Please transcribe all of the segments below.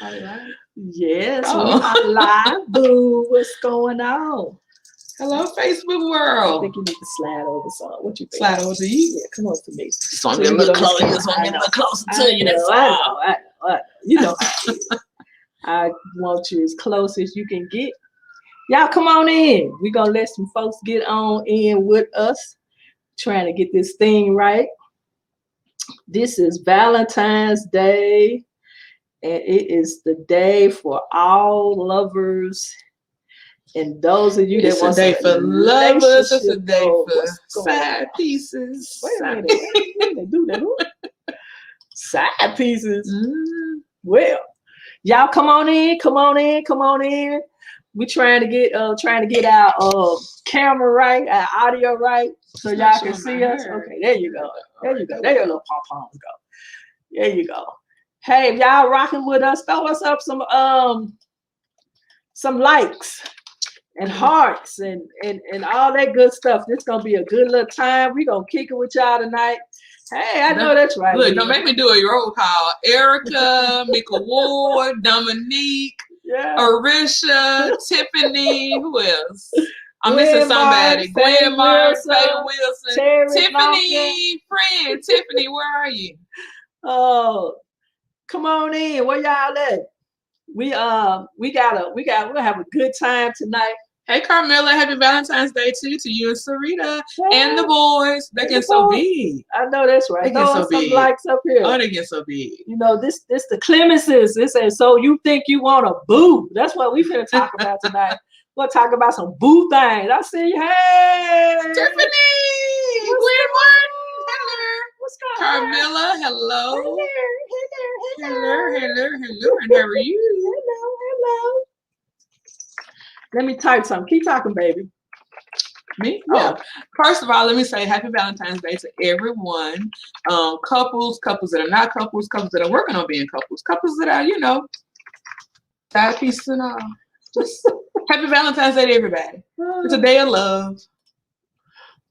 Are you live? Yes, we are live. Boo, what's going on? Hello, Facebook world. I think you need to slide over some. What you think? Slide over to you? Yeah, come on to me. So I'm getting a little closer. I'm getting a little closer to you. That's all. I know. You know how it is. I want you as close as you can get. Y'all come on in. We're going to let some folks get on in with us. Trying to get this thing right. This is Valentine's Day. And it is the day for all lovers. And those of you that want a day for lovers, it's a day for side pieces. Wait a minute. They do that. Side pieces. Well, y'all come on in. We trying to get our camera right, our audio right, so y'all can see us. Okay, there you go. There your little pom-poms go. There you go. Hey, if y'all rocking with us, throw us up some likes and hearts and all that good stuff. This gonna be a good little time. We gonna kick it with y'all tonight. Hey, I know that's right. Look, don't make me do a roll call. Erica, Mika Ward, Dominique, Arisha, Tiffany, who else? I'm missing somebody. Gwen Mars, Faye Wilson, Tiffany, friend. Tiffany, where are you? Oh, come on in. Where y'all at? We'll have a good time tonight. Hey, Carmilla, happy Valentine's Day to you and Sarita and the boys. They get so big. I know that's right. They get so big. Some likes up here. Oh, they get so big. You know, this the Clemonses. This is so you think you want a boo. That's what we finna talk about tonight. We'll talk about some boo things. I see you. Hey, Tiffany, Gwen Martin, hello. What's going on? Carmilla, hello. Hello. And how are you? Hello. Let me type something. Keep talking, baby. Me? Yeah. Oh, first of all, let me say happy Valentine's Day to everyone. Couples that are not couples that are working on being couples that are, side pieces and all. Just happy Valentine's Day to everybody. It's a day of love.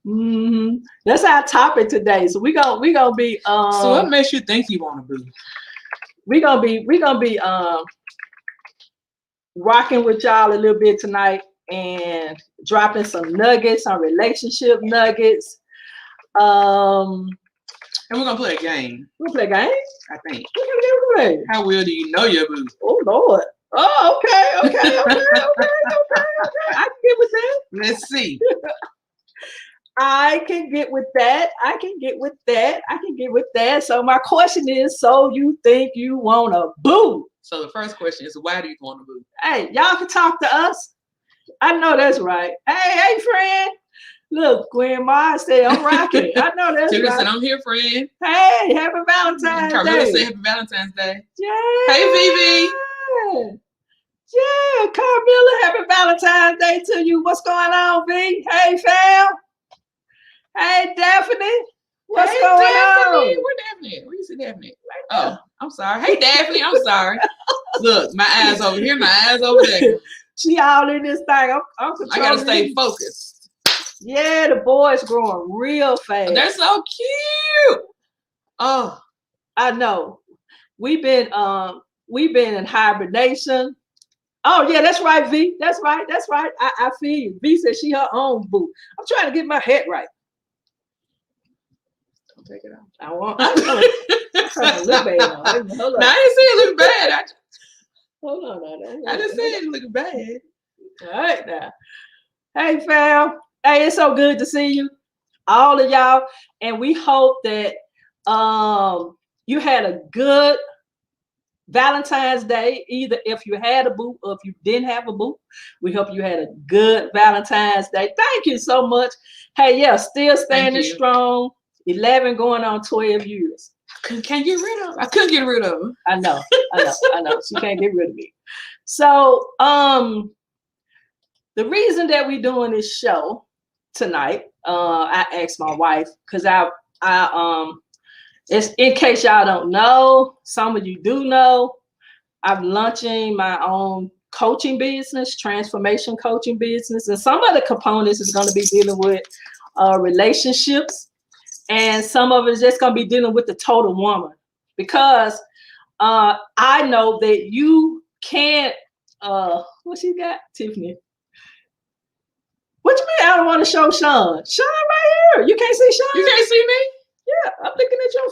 Mm-hmm. That's our topic today. So we gonna be So what makes you think you want to be? We're gonna be rocking with y'all a little bit tonight and dropping some nuggets, some relationship nuggets. And we're gonna play a game. We'll play a game? I think. What kind of game? How well do you know your boo? Oh Lord. Oh, okay. I can get with that. Let's see. I can get with that. So my question is, so you think you want a boo? So the first question is, why do you want a boo? Hey, y'all can talk to us. I know that's right. Hey, friend. Look, Gwen Mars said I'm rocking. I know that's right. Said, I'm here, friend. Hey, happy Valentine's Day. Carmilla said happy Valentine's Day. Yeah. Hey, Vivi. Yeah, Carmilla, happy Valentine's Day to you. What's going on, V? Hey, fam. Hey, Daphne. What's going on? Where Daphne? Where you see Daphne? Oh, I'm sorry. Hey, Daphne. I'm sorry. Look, my eyes over here, my eyes over there. She all in this thing. I gotta stay focused. Yeah, the boys growing real fast. They're so cute. Oh, I know. We've been in hibernation. Oh yeah, that's right, V. That's right. I feel you. V said she her own boo. I'm trying to get my head right. Don't take it off. I'm trying to look bad. Hold on. No, I didn't say it looked bad. Hold on. I just said it looked bad. All right now. Hey fam. Hey, it's so good to see you, all of y'all, and we hope that you had a good Valentine's Day, either if you had a boo or if you didn't have a boo. We hope you had a good Valentine's Day. Thank you so much. Hey, yeah, still standing strong. 11 going on 12 years. Can't get rid of her. I couldn't get rid of her. I know. She can't get rid of me. So, the reason that we're doing this show tonight, I asked my wife, because it's in case y'all don't know, some of you do know, I'm launching my own coaching business, transformation coaching business, and some of the components is going to be dealing with relationships, and some of it is just going to be dealing with the total woman, because I know that you can't. What she got, Tiffany? What you mean? I don't want to show Shawn. Shawn right here. You can't see Shawn. You can't see me? Yeah, I'm looking at you on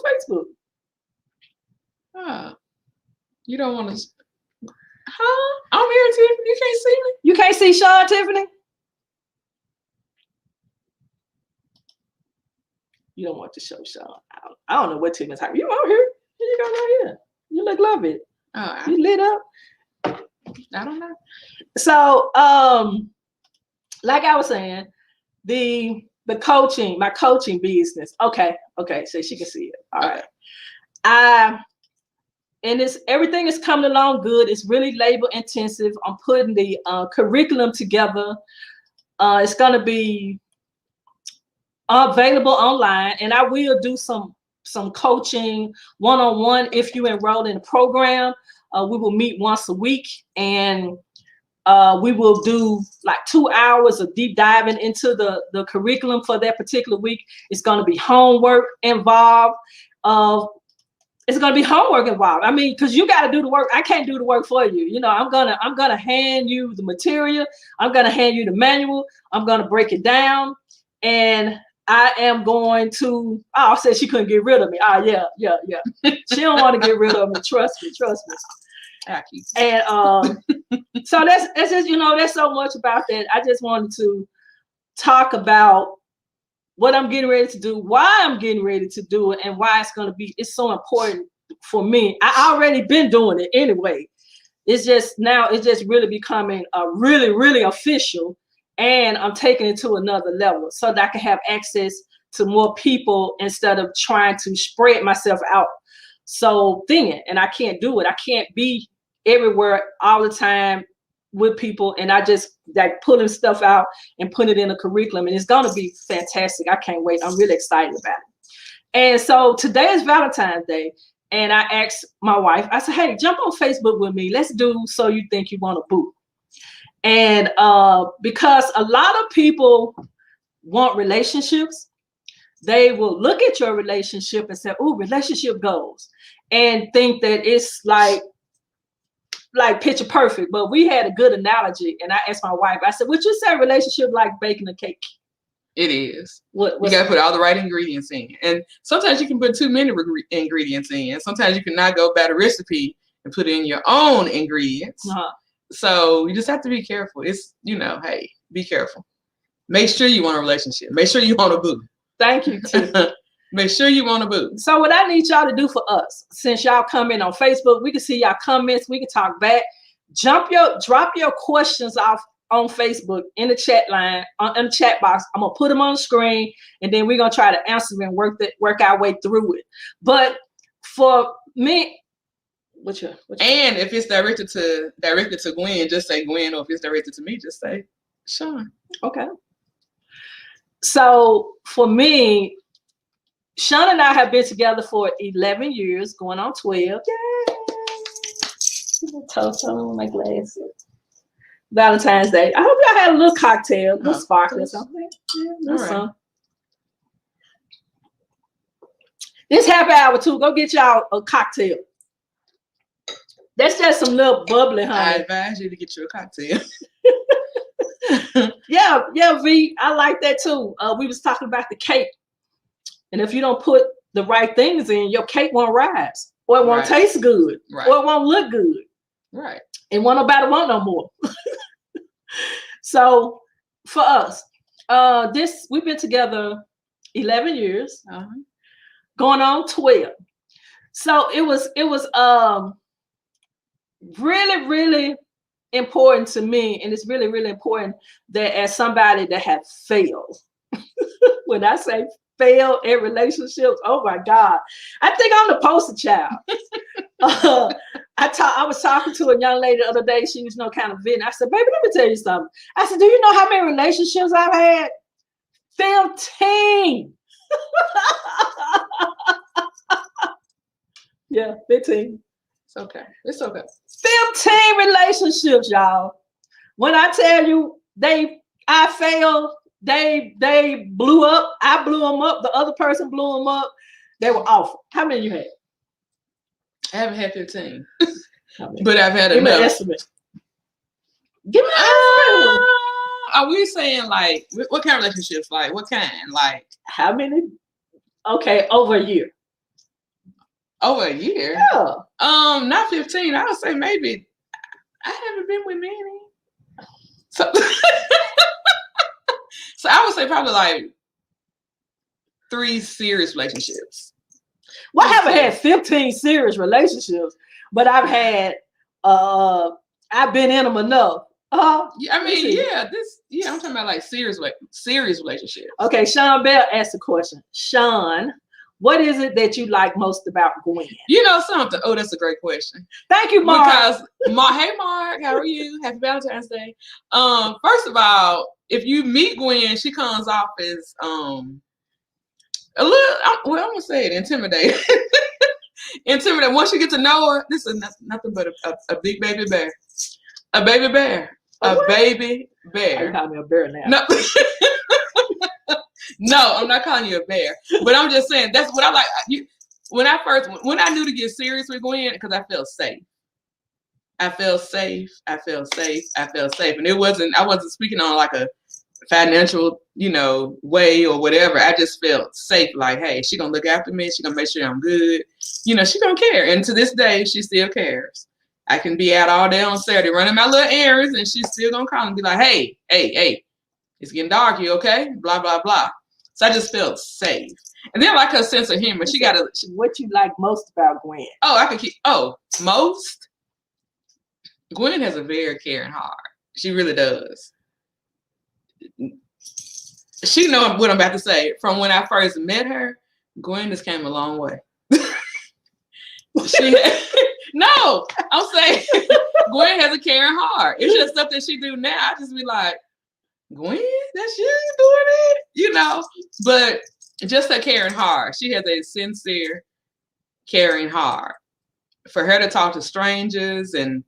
Facebook. You don't want to. Huh? I'm here, Tiffany. You can't see me. You can't see Shawn, Tiffany? You don't want to show Shawn. I don't know what Tiffany's talking. You out here. Here you go right here. You look lovely. You lit up. I don't know. So, like I was saying, the coaching, my coaching business. Okay, so she can see it. All right. And everything is coming along good. It's really labor intensive. I'm putting the curriculum together. It's gonna be available online, and I will do some coaching one-on-one if you enroll in the program. We will meet once a week, and we will do like 2 hours of deep diving into the curriculum for that particular week. It's going to be homework involved. It's going to be homework involved. I mean, because you got to do the work. I can't do the work for you. You know, I'm gonna hand you the material. I'm gonna hand you the manual. I'm gonna break it down, and I am going to. Oh, I said she couldn't get rid of me. Oh, yeah. She don't want to get rid of me. Trust me. And so that's just, you know, there's so much about that. I just wanted to talk about what I'm getting ready to do, why I'm getting ready to do it, and why it's so important for me. I already been doing it anyway. It's just really becoming really, really official, and I'm taking it to another level so that I can have access to more people instead of trying to spread myself out so thin. And I can't do it. I can't be everywhere all the time with people, and I just like pulling stuff out and put it in a curriculum, and it's gonna be fantastic. I can't wait. I'm really excited about it. And so today is Valentine's Day, and I asked my wife, I said, hey, jump on Facebook with me. Let's do So You Think You Want a Boo. And because a lot of people want relationships, they will look at your relationship and say, oh, relationship goals, and think that it's like picture perfect. But we had a good analogy, and I asked my wife, I said, would you say relationship like baking a cake? It is. You got to put all the right ingredients in. And sometimes you can put too many ingredients in. Sometimes you cannot go by the recipe and put in your own ingredients. So you just have to be careful. It's, you know, hey, be careful. Make sure you want a relationship. Make sure you want a boo. Thank you, T. Make sure you want a boo. So what I need y'all to do for us, since y'all come in on Facebook, we can see y'all comments, we can talk back. Drop your questions off on Facebook in the chat line, in the chat box. I'm gonna put them on the screen, and then we're gonna try to answer them and work our way through it. But for me, and if it's directed to Gwen, just say Gwen, or if it's directed to me, just say Shawn. Okay. So for me, Shawn and I have been together for 11 years, going on 12. Yay! Toto, my glasses. Valentine's Day. I hope y'all had a little cocktail, a little sparkling or something. Yeah, right. This happy hour too. Go get y'all a cocktail. That's just some little bubbly, honey. I advise you to get you a cocktail. Yeah, V. I like that too. We was talking about the cake. And if you don't put the right things in, your cake won't rise, or it won't taste good, or it won't look good. Right. And won't nobody want no more. So for us, we've been together 11 years, going on 12. So it was really, really important to me, and it's really, really important that as somebody that has failed, when I say failed in relationships, oh my God, I think I'm the poster child. I was talking to a young lady the other day. She was kind of venting. I said, baby, let me tell you something. I said, do you know how many relationships I've had? 15. Yeah, 15. It's okay. It's okay. 15 relationships, y'all. When I tell you I failed, they blew up. I blew them up. The other person blew them up. They were awful. How many you had? I haven't had 15. Okay. But I've had Give me an enough. estimate. Give me an estimate. Are we saying like what kind of relationships? Like what kind? Like how many? Okay, over a year. Over a year? Yeah. Not 15. I would say maybe I haven't been with many. So, so I would say probably like 3 serious relationships. Well, I haven't had 15 serious relationships, but I've had I've been in them enough. Yeah, I mean, yeah, I'm talking about like serious relationships. Okay, Shawn Bell asked the question. Shawn, what is it that you like most about Gwen? You know something? Oh, that's a great question. Thank you, Mark. Because hey Mark, how are you? Happy Valentine's Day. First of all, if you meet Gwen, she comes off as a little, well, I'm gonna say it, intimidating. Intimidating. Once you get to know her, this is nothing but a big baby bear. A baby bear. A baby bear. You call me a bear now. No. No, I'm not calling you a bear. But I'm just saying that's what I like. When I knew to get serious with Gwen, because I felt safe. I felt safe. And I wasn't speaking on like a financial, way or whatever. I just felt safe. Like, hey, she gonna look after me. She gonna make sure I'm good. She gonna care. And to this day, she still cares. I can be out all day on Saturday running my little errands, and she's still gonna call and be like, hey, it's getting dark. You okay? Blah blah blah. So I just felt safe. And then I like her sense of humor. What you like most about Gwen? Most. Gwen has a very caring heart. She really does. She knows what I'm about to say. From when I first met her, Gwen just came a long way. No, I'm saying Gwen has a caring heart. It's just stuff that she do now. I just be like, Gwen, that's you doing it, But just a caring heart. She has a sincere, caring heart. For her to talk to strangers and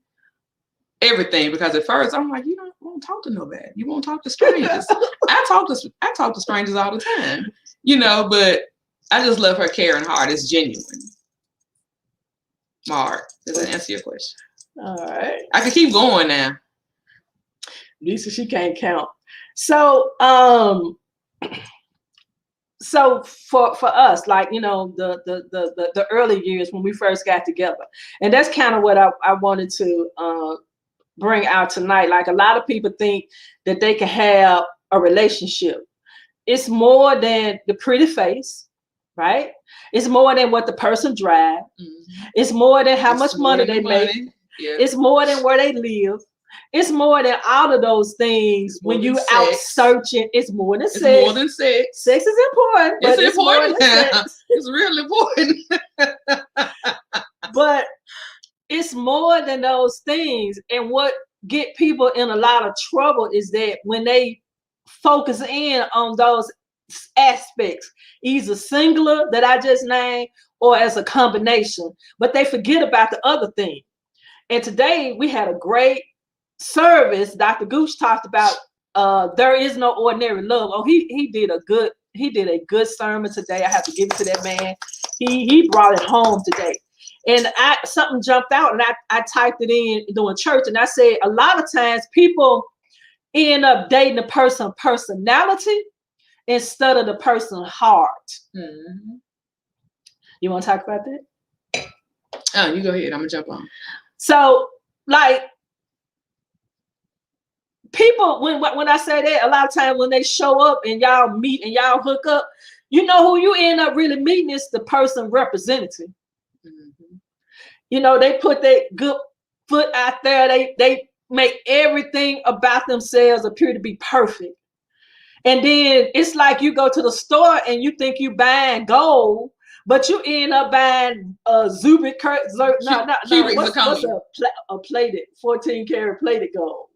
everything, because at first I'm like, you won't talk to nobody. You won't talk to strangers. I talk to strangers all the time, but I just love her caring heart. It's genuine. Mark, does that answer your question? All right. I could keep going now. Lisa, she can't count. So, so for us, like, the early years when we first got together, and that's kind of what I wanted to bring out tonight. Like, a lot of people think that they can have a relationship. It's more than the pretty face, right? It's more than what the person drives. Mm-hmm. It's more than how much money they make. Yeah. It's more than where they live. It's more than all of those things. When you out searching, it's more than sex. It's more than sex. Sex is important. It's important. It's really important. But it's more than those things. And what get people in a lot of trouble is that when they focus in on those aspects, either singular that I just named or as a combination, but they forget about the other thing. And today we had a great service. Dr. Gooch talked about there is no ordinary love. Oh, he did a good sermon today. I have to give it to that man. He brought it home today. And something jumped out, and I typed it in doing church, and I said a lot of times people end up dating a person's personality instead of the person's heart. Mm-hmm. You want to talk about that? Oh, you go ahead. I'm gonna jump on. So, like, people, when I say that, a lot of times when they show up and y'all meet and y'all hook up, who you end up really meeting is the person representative. Mm-hmm. They put their good foot out there. They make everything about themselves appear to be perfect. And then it's like you go to the store and you think you buying gold, but you end up buying a Zubik, what's a plated 14 karat plated gold.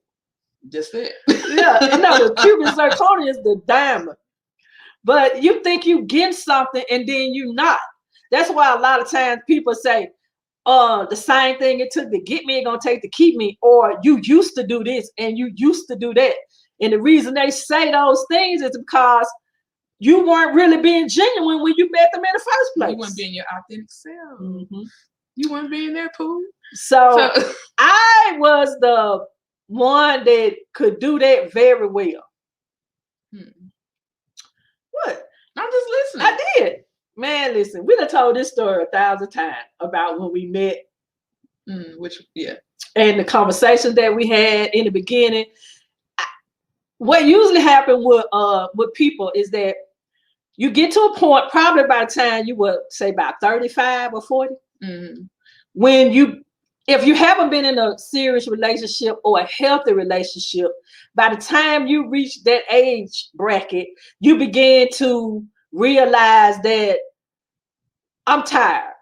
Just it. Yeah, the cubic zirconia is the diamond. But you think you get something and then you not. That's why a lot of times people say, the same thing it took to get me, it's gonna take to keep me, or you used to do this and you used to do that. And the reason they say those things is because you weren't really being genuine when you met them in the first place. You weren't being your authentic self. Mm-hmm. You want to be in that pool? So I was the one that could do that very well. What? I'm just listening. I did. Man, listen, we done told this story 1,000 times about when we met. And the conversations that we had in the beginning. What usually happens with people is that you get to a point, probably by the time you would say about 35 or 40, when if you haven't been in a serious relationship or a healthy relationship, by the time you reach that age bracket, you begin to realize that I'm tired.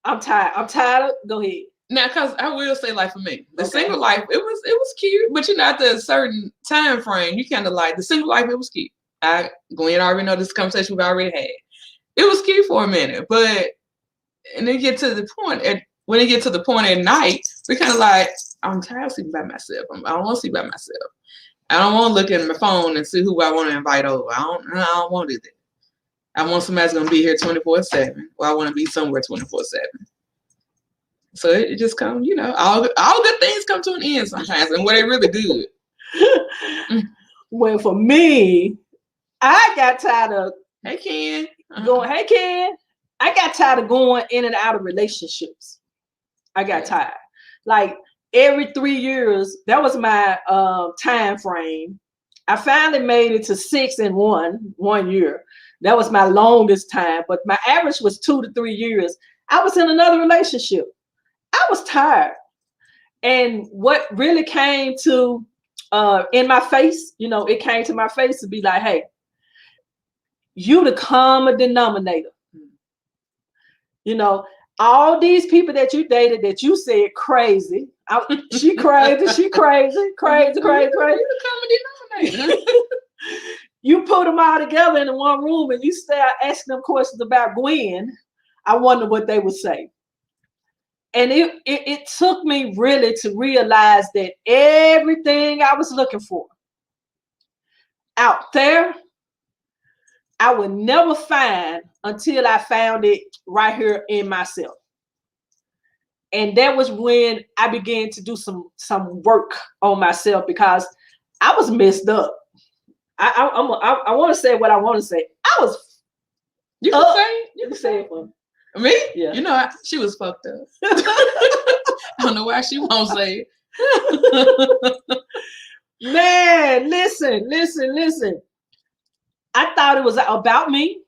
I'm tired. Go ahead. Now, because I will say, like, for me, the single life, it was cute, but at a certain time frame, you kind of like the single life. It was cute. Gwen already know this conversation we've already had. It was cute for a minute, but and then get to the point when it get to the point at night, we kind of like, I'm tired of sleeping by myself. I don't want to sleep by myself. I don't want to look at my phone and see who I want to invite over. I don't want to do that. I want somebody's gonna be here 24/7, or I want to be somewhere 24/7. So it just comes, all good things come to an end sometimes, and they really good. Well, for me, I got tired of going. Hey, Ken. I got tired of going in and out of relationships. I got tired. Like every 3 years, that was my time frame. I finally made it to 6 in 1 year. That was my longest time, but my average was 2 to 3 years. I was in another relationship. I was tired. And what really came to in my face, it came to my face to be like, hey, you the common denominator. All these people that you dated that you said crazy. She crazy. The common denominator. You put them all together in one room and you start asking them questions about Gwen. I wonder what they would say. And it took me really to realize that everything I was looking for out there, I would never find until I found it right here in myself. And that was when I began to do some work on myself, because I was messed up. I want to say what I want to say. I was. You can say it. You can say it for me. Me? Yeah. She was fucked up. I don't know why she won't say it. Man, listen. I thought it was about me.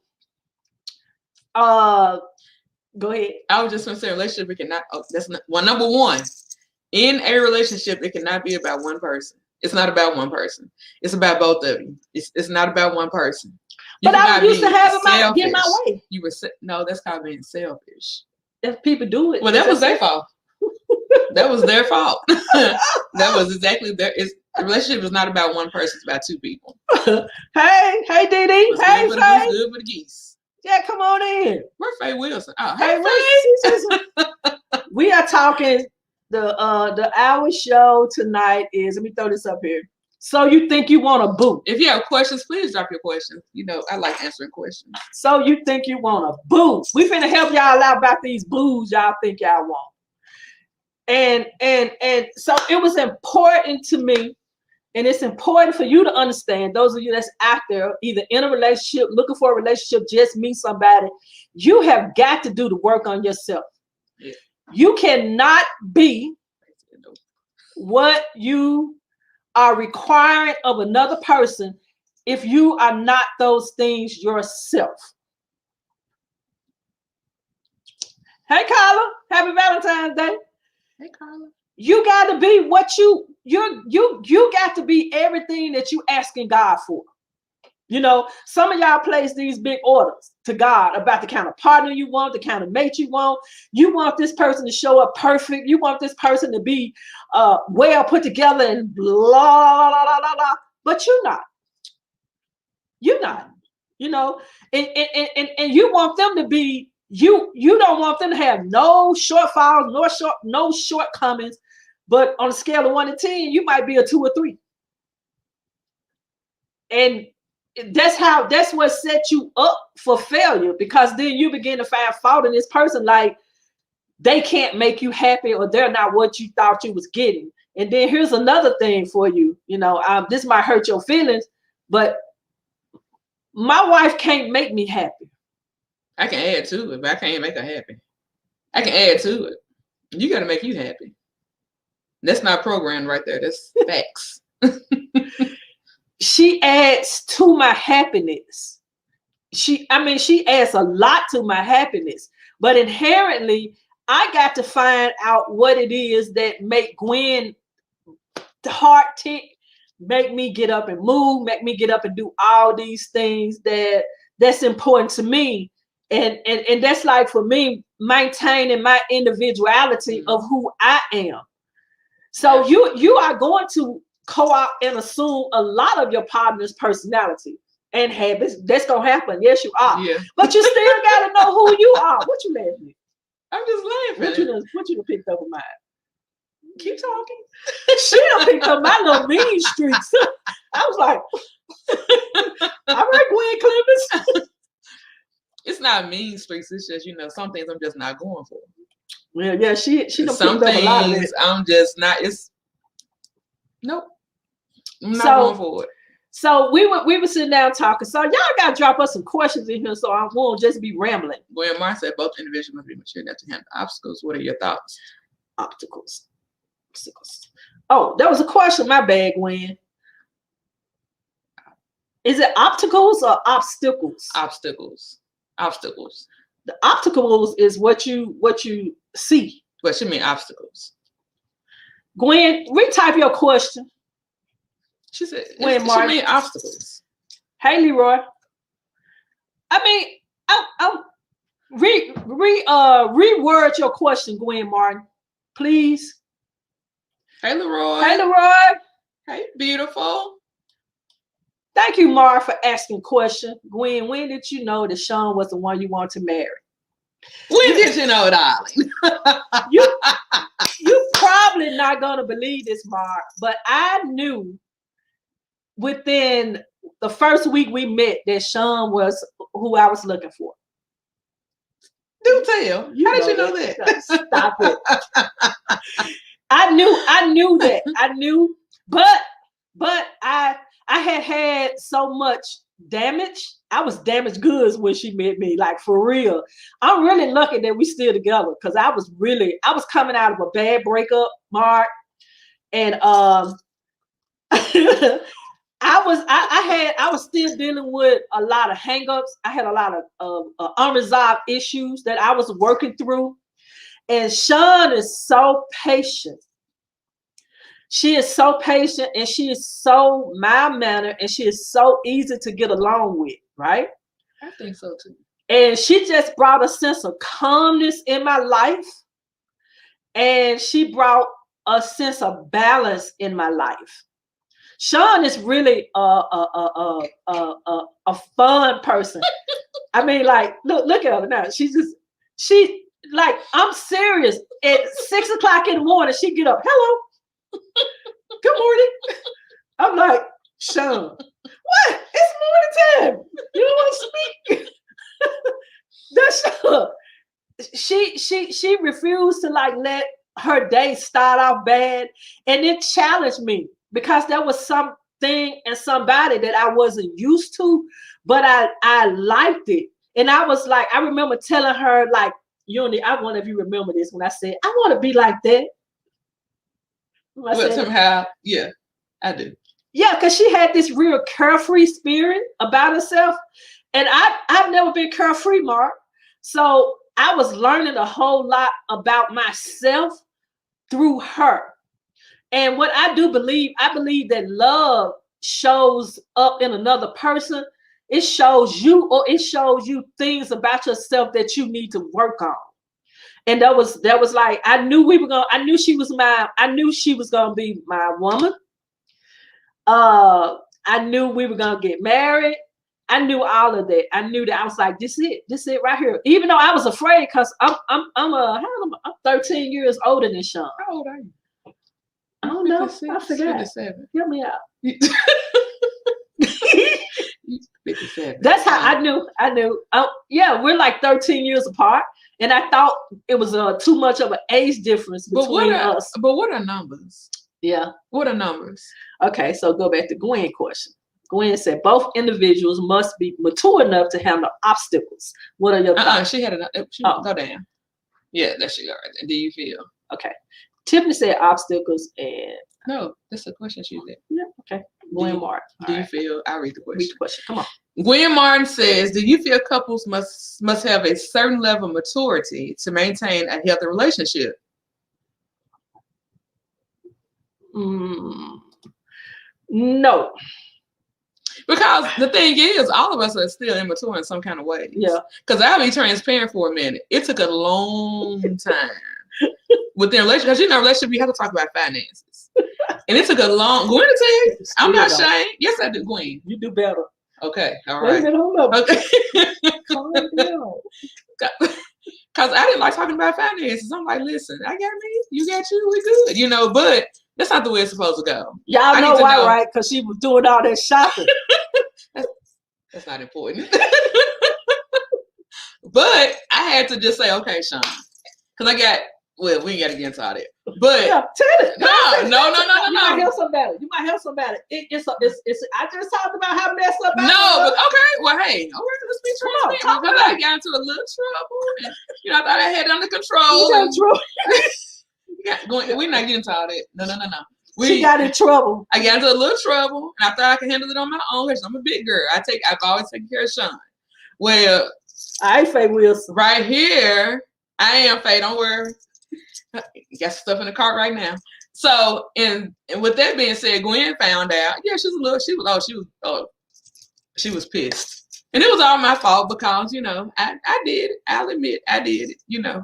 Go ahead. I was just going to say, relationship, it cannot. That's not number one. In a relationship, it cannot be about one person. It's not about one person. It's about both of you. It's not about one person. But I used to have it get my way. No, that's called being selfish. If people do it, well, that was their fault. That was their fault. That was exactly their. The relationship is not about one person. It's about two people. Hey, Dee Dee. Hey, Faye. Good for the geese. Yeah, come on in. Where's Faye Wilson? Oh, hey, Faye. We are talking. The hour show tonight is. Let me throw this up here. So you think you want a boo? If you have questions, please drop your questions. I like answering questions. So you think you want a boo? We finna help y'all out about these boos y'all think y'all want. And so it was important to me, and it's important for you to understand, those of you that's out there, either in a relationship, looking for a relationship, just meet somebody, you have got to do the work on yourself. Yeah. You cannot be what you are requiring of another person if you are not those things yourself. Hey, Carla, happy Valentine's Day. Hey, Carla. You got to be what you got to be everything that you asking God for. Some of y'all place these big orders to God about the kind of partner you want, the kind of mate you want. You want this person to show up perfect. You want this person to be well put together and blah, blah, blah, blah, blah. But you're not. And you want them to be, you don't want them to have no shortfalls, no shortcomings. But on a scale of 1 to 10, you might be a 2 or 3. And that's what set you up for failure, because then you begin to find fault in this person. Like, they can't make you happy, or they're not what you thought you was getting. And then here's another thing for you. This might hurt your feelings, but my wife can't make me happy. I can add to it, but I can't make her happy. I can add to it. You got to make you happy. That's not programmed right there. That's facts. She adds to my happiness. She adds a lot to my happiness. But inherently, I got to find out what it is that make Gwen the heart tick, make me get up and move, make me get up and do all these things that's important to me. And that's like, for me, maintaining my individuality of who I am. So you are going to co-opt and assume a lot of your partner's personality and habits. That's gonna happen. Yes, you are. Yeah. But you still gotta know who you are. What you laughing at? I'm just laughing. What you done picked up of mine? Keep talking. She done picked up my little mean streaks. I was like, all right, Gwen Clemons. It's not mean streaks. It's just, some things I'm just not going for. Well, yeah, she done some picked up a lot of things it. I'm just not. Nope. I'm not going for it. So we were sitting down talking. So y'all gotta drop us some questions in here, so I won't just be rambling. Gwen Mar said both individuals must be mature enough to handle obstacles. What are your thoughts? Obstacles. Oh, that was a question. My bad, Gwen. Is it obstacles or obstacles? Obstacles. The obstacles is what you see. What she mean obstacles? Gwen, retype your question. She said, she mean obstacles. Hey, Leroy. I mean, I'll reword your question, Gwen Martin, please. Hey, Leroy. Hey, Leroy. Hey, beautiful. Thank you, Mar, for asking question. Gwen, when did you know that Shawn was the one you want to marry? When did you know, darling? You probably not gonna believe this, Mar, but I knew within the first week we met that Shawn was who I was looking for. Do tell. How did you know that? Stop it. I knew that. I knew, but I had so much damage. I was damaged goods when she met me, like, for real. I'm really lucky that we still together, because I was coming out of a bad breakup, Mark, and I was still dealing with a lot of hangups. I had a lot of unresolved issues that I was working through. And Shawn is so patient. She is so patient, and she is so mild-mannered, and she is so easy to get along with, right? I think so too. And she just brought a sense of calmness in my life, and she brought a sense of balance in my life. Shawn is really a fun person. I mean, like, look at her now. She like, I'm serious. At 6 o'clock in the morning, she get up. Hello. Good morning. I'm like, Shawn, what? It's morning time. You don't want to speak? That's her. She refused to, like, let her day start off bad, and it challenged me, because there was something and somebody that I wasn't used to, but I liked it. And I was like, I remember telling her, like, I wonder if you remember this, when I said, I want to be like that. Somehow, yeah, I do. Yeah, because she had this real carefree spirit about herself. And I've never been carefree, Mark. So I was learning a whole lot about myself through her. And what I believe that love shows up in another person. It shows you things about yourself that you need to work on. And that was like, I knew she was gonna be my woman. I knew we were gonna get married. I knew all of that. I knew that. I was like, this it right here. Even though I was afraid, because I'm 13 years older than Shawn. How old are you? I don't know. 56, I forgot. 57. Help me out. 57. That's how I knew. Yeah, we're like 13 years apart. And I thought it was too much of an age difference between us. But what are numbers? Yeah. What are numbers? Okay, so go back to Gwen's question. Gwen said both individuals must be mature enough to handle obstacles. What are your thoughts? She had go down. Yeah, that should go right there. Do you feel? Okay. Tiffany said obstacles and no, that's a question she did. Yeah, okay. Gwen Martin. Do you feel? I'll read the question. Read the question. Come on. Gwen Martin says, do you feel couples must have a certain level of maturity to maintain a healthy relationship? No. Because the thing is, all of us are still immature in some kind of way. Yeah. Because I'll be transparent for a minute. It took a long time within a relationship. Because relationship, you have to talk about finances. And it took a long. Gwen to tell you, I'm not ashamed. Yes, I do, Gwen. You do better. Okay, all right. Wait a minute, hold up. Okay. Calm down. Because I didn't like talking about finances. I'm like, listen, I got me, you got you, we good. But that's not the way it's supposed to go. Y'all know why, right? Because she was doing all that shopping. That's not important. But I had to just say, okay, Shawn. Because we ain't got to get into all that. But yeah, tell it. No. You might help somebody. It's I just talked about how messed up. But okay. Well, hey, all right, let's be transparent. Because I got into a little trouble. And, I thought I had it under control. We're not getting into all that. No. She got in trouble. I got into a little trouble, and I thought I could handle it on my own because I'm a big girl. I've always taken care of Shawn. Well, I ain't Faye Wilson. Right here, I am Faye. Don't worry. You got stuff in the cart right now. So, and with that being said, Gwen found out. Yeah, she was pissed, and it was all my fault because I did it. I'll admit I did it.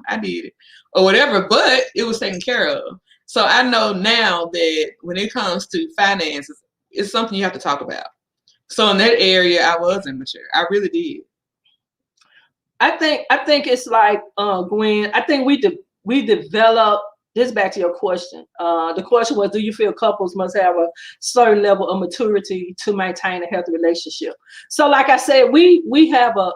I did it or whatever. But it was taken care of. So I know now that when it comes to finances, it's something you have to talk about. So in that area, I was immature. I really did. I think it's like Gwen. I think we develop this. Back to your question. The question was, do you feel couples must have a certain level of maturity to maintain a healthy relationship? So, like I said, we have a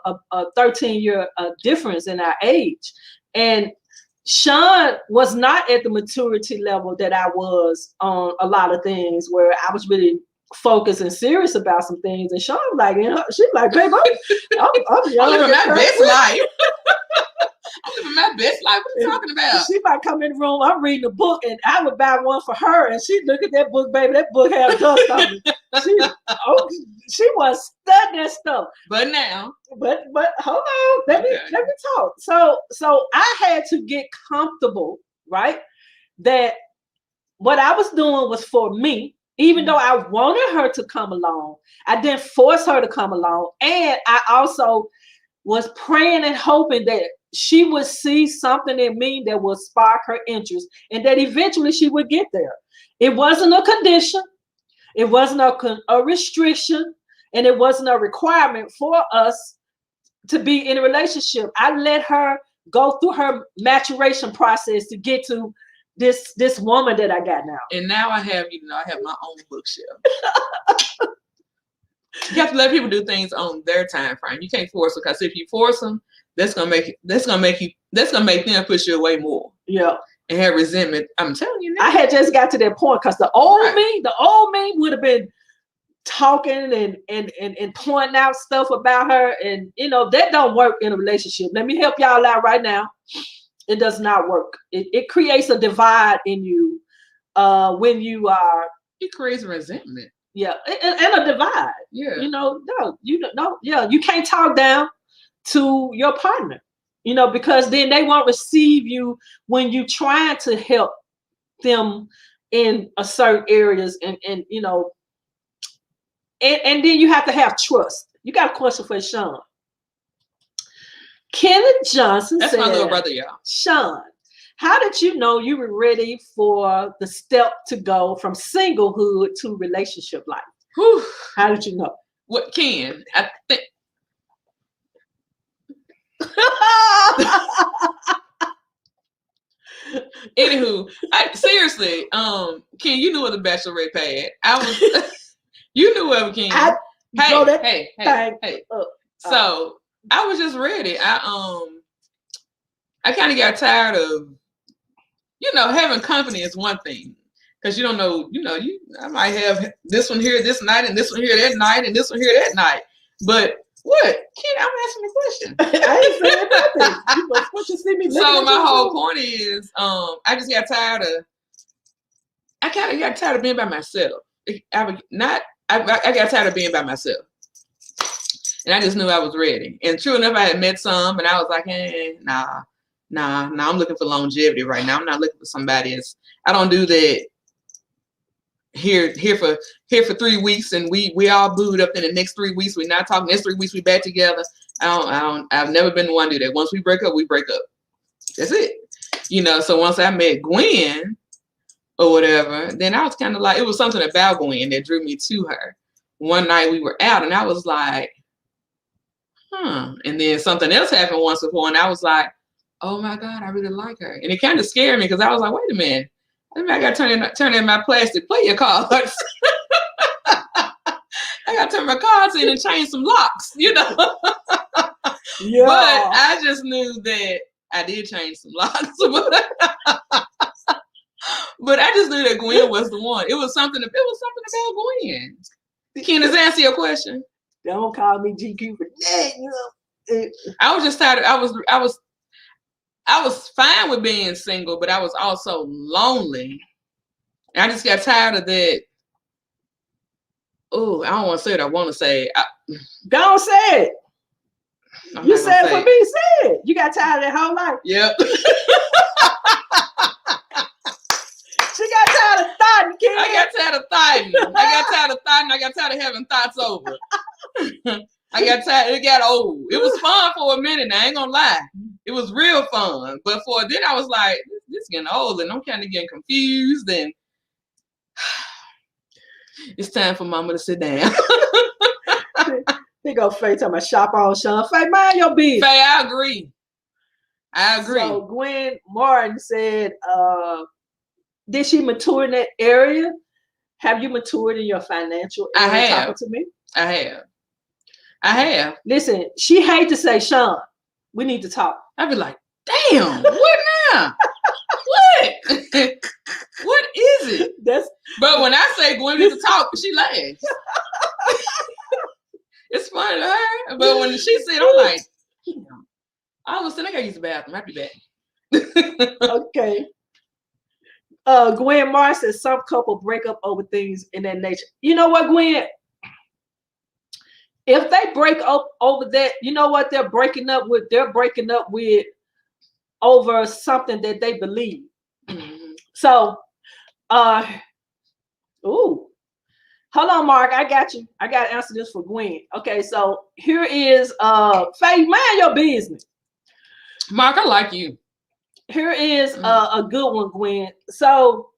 13-year difference in our age, and Shawn was not at the maturity level that I was on a lot of things, where I was really focused and serious about some things. And Shawn was like, she's like, babe, I'm young. I'm living my best life. I'm living my best life. What are you talking about? She might come in the room. I'm reading a book, and I would buy one for her. And she look at that book, baby. That book had dust on it. She was studying that stuff. But now, but hold on. Let me talk. So I had to get comfortable, right? That what I was doing was for me. Even though I wanted her to come along, I didn't force her to come along. And I also was praying and hoping that she would see something in me that would spark her interest and that eventually she would get there. It wasn't a condition. It wasn't a restriction. And it wasn't a requirement for us to be in a relationship. I let her go through her maturation process to get to this woman that I got now. And now I have my own bookshelf. You have to let people do things on their time frame. You can't force them, because if you force them, that's gonna make them push you away more. Yeah. And have resentment. I'm telling you now. I had just got to that point because the old me would have been talking and pointing out stuff about her, and that don't work in a relationship. Let me help y'all out right now. It does not work. It creates a divide in you when you are. It creates resentment. Yeah, and a divide. Yeah. You can't talk down to your partner, because then they won't receive you when you try to help them in a certain areas, and then you have to have trust. You got a question for Shawn. Kenneth Johnson That's said, my little brother, y'all. Shawn, how did you know you were ready for the step to go from singlehood to relationship life? Whew. How did you know? What, Ken? I think. Anywho, seriously, Ken, you knew what the bachelorette pad. You knew what Ken. Hey. So I was just ready. I kind of got tired of, having company is one thing. Because you don't know, I might have this one here this night and this one here that night and this one here that night. But what? Kid, I'm asking a question. I ain't saying nothing. You must want to see me. So my whole point is, I just got tired of. I kind of got tired of being by myself. I got tired of being by myself, and I just knew I was ready. And true enough, I had met some, and I was like, nah. I'm looking for longevity right now. I'm not looking for somebody else. I don't do that. Here for 3 weeks, and we all booed up. In the next 3 weeks, we're not talking. Next 3 weeks, we back together. I've never been the one to do that. Once we break up, we break up. That's it. So once I met Gwen or whatever, then I was kind of like, it was something about Gwen that drew me to her. One night we were out, and I was like, and then something else happened once before, and I was like, oh my God, I really like her, and it kind of scared me because I was like, wait a minute. I got to turn in my plastic player cards. I got to turn my cards in and change some locks, Yeah. But I just knew that I did change some locks. But I just knew that Gwen was the one. It was something about Gwen. Can this answer your question? Don't call me GQ for that. I was just tired. I was fine with being single, but I was also lonely. And I just got tired of that. Oh, I don't want to say it. I want to say it. Don't say it. You said for me, say it. You got tired of that whole life. Yep. She got tired of thoughting, kid. I got tired of thoughting. I got tired of having thoughts over. I got tired. It got old. It was fun for a minute. I ain't gonna lie. It was real fun. But then I was like, this is getting old, and I'm kind of getting confused. And it's time for Mama to sit down. They go Faye talking about shop on Shawn. Faye, mind your business. Faye, I agree. So Gwen Martin said, did she mature in that area? Have you matured in your financial area? I have. Talking to me? I have. Listen, she hate to say, Shawn, we need to talk. I'd be like, damn, what now? What? What is it? But when I say Gwen need to talk, she laughs. It's funny to her. But when she said, I'm like, damn. All of a sudden, I gotta use the bathroom. I'll be back. Okay. Gwen Mars says some couple break up over things in that nature. You know what, Gwen? If they break up over that, you know what they're breaking up with? They're breaking up with over something that they believe. Mm-hmm. So, hold on, Mark. I got you. I got to answer this for Gwen. Okay, so here is Faye, mind your business. Mark, I like you. Here is a good one, Gwen. So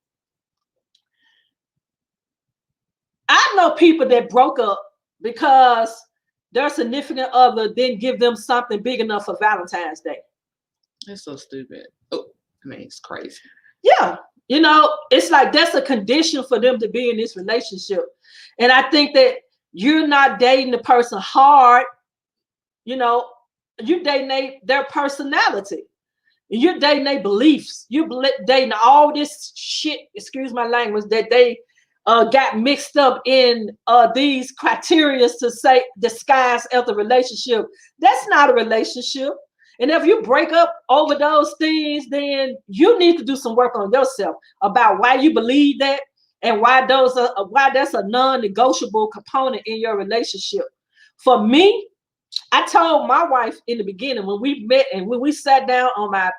I know people that broke up because their significant other didn't give them something big enough for Valentine's Day. That's so stupid. Oh, I mean, it's crazy. Yeah. It's like that's a condition for them to be in this relationship. And I think that you're not dating the person hard. You're dating their personality. You're dating their beliefs. You're dating all this shit, excuse my language, that they got mixed up in these criteria to say disguise as a relationship. That's not a relationship. And if you break up over those things, then you need to do some work on yourself about why you believe that and why that's a non-negotiable component in your relationship. For me, I told my wife in the beginning when we met and when we sat down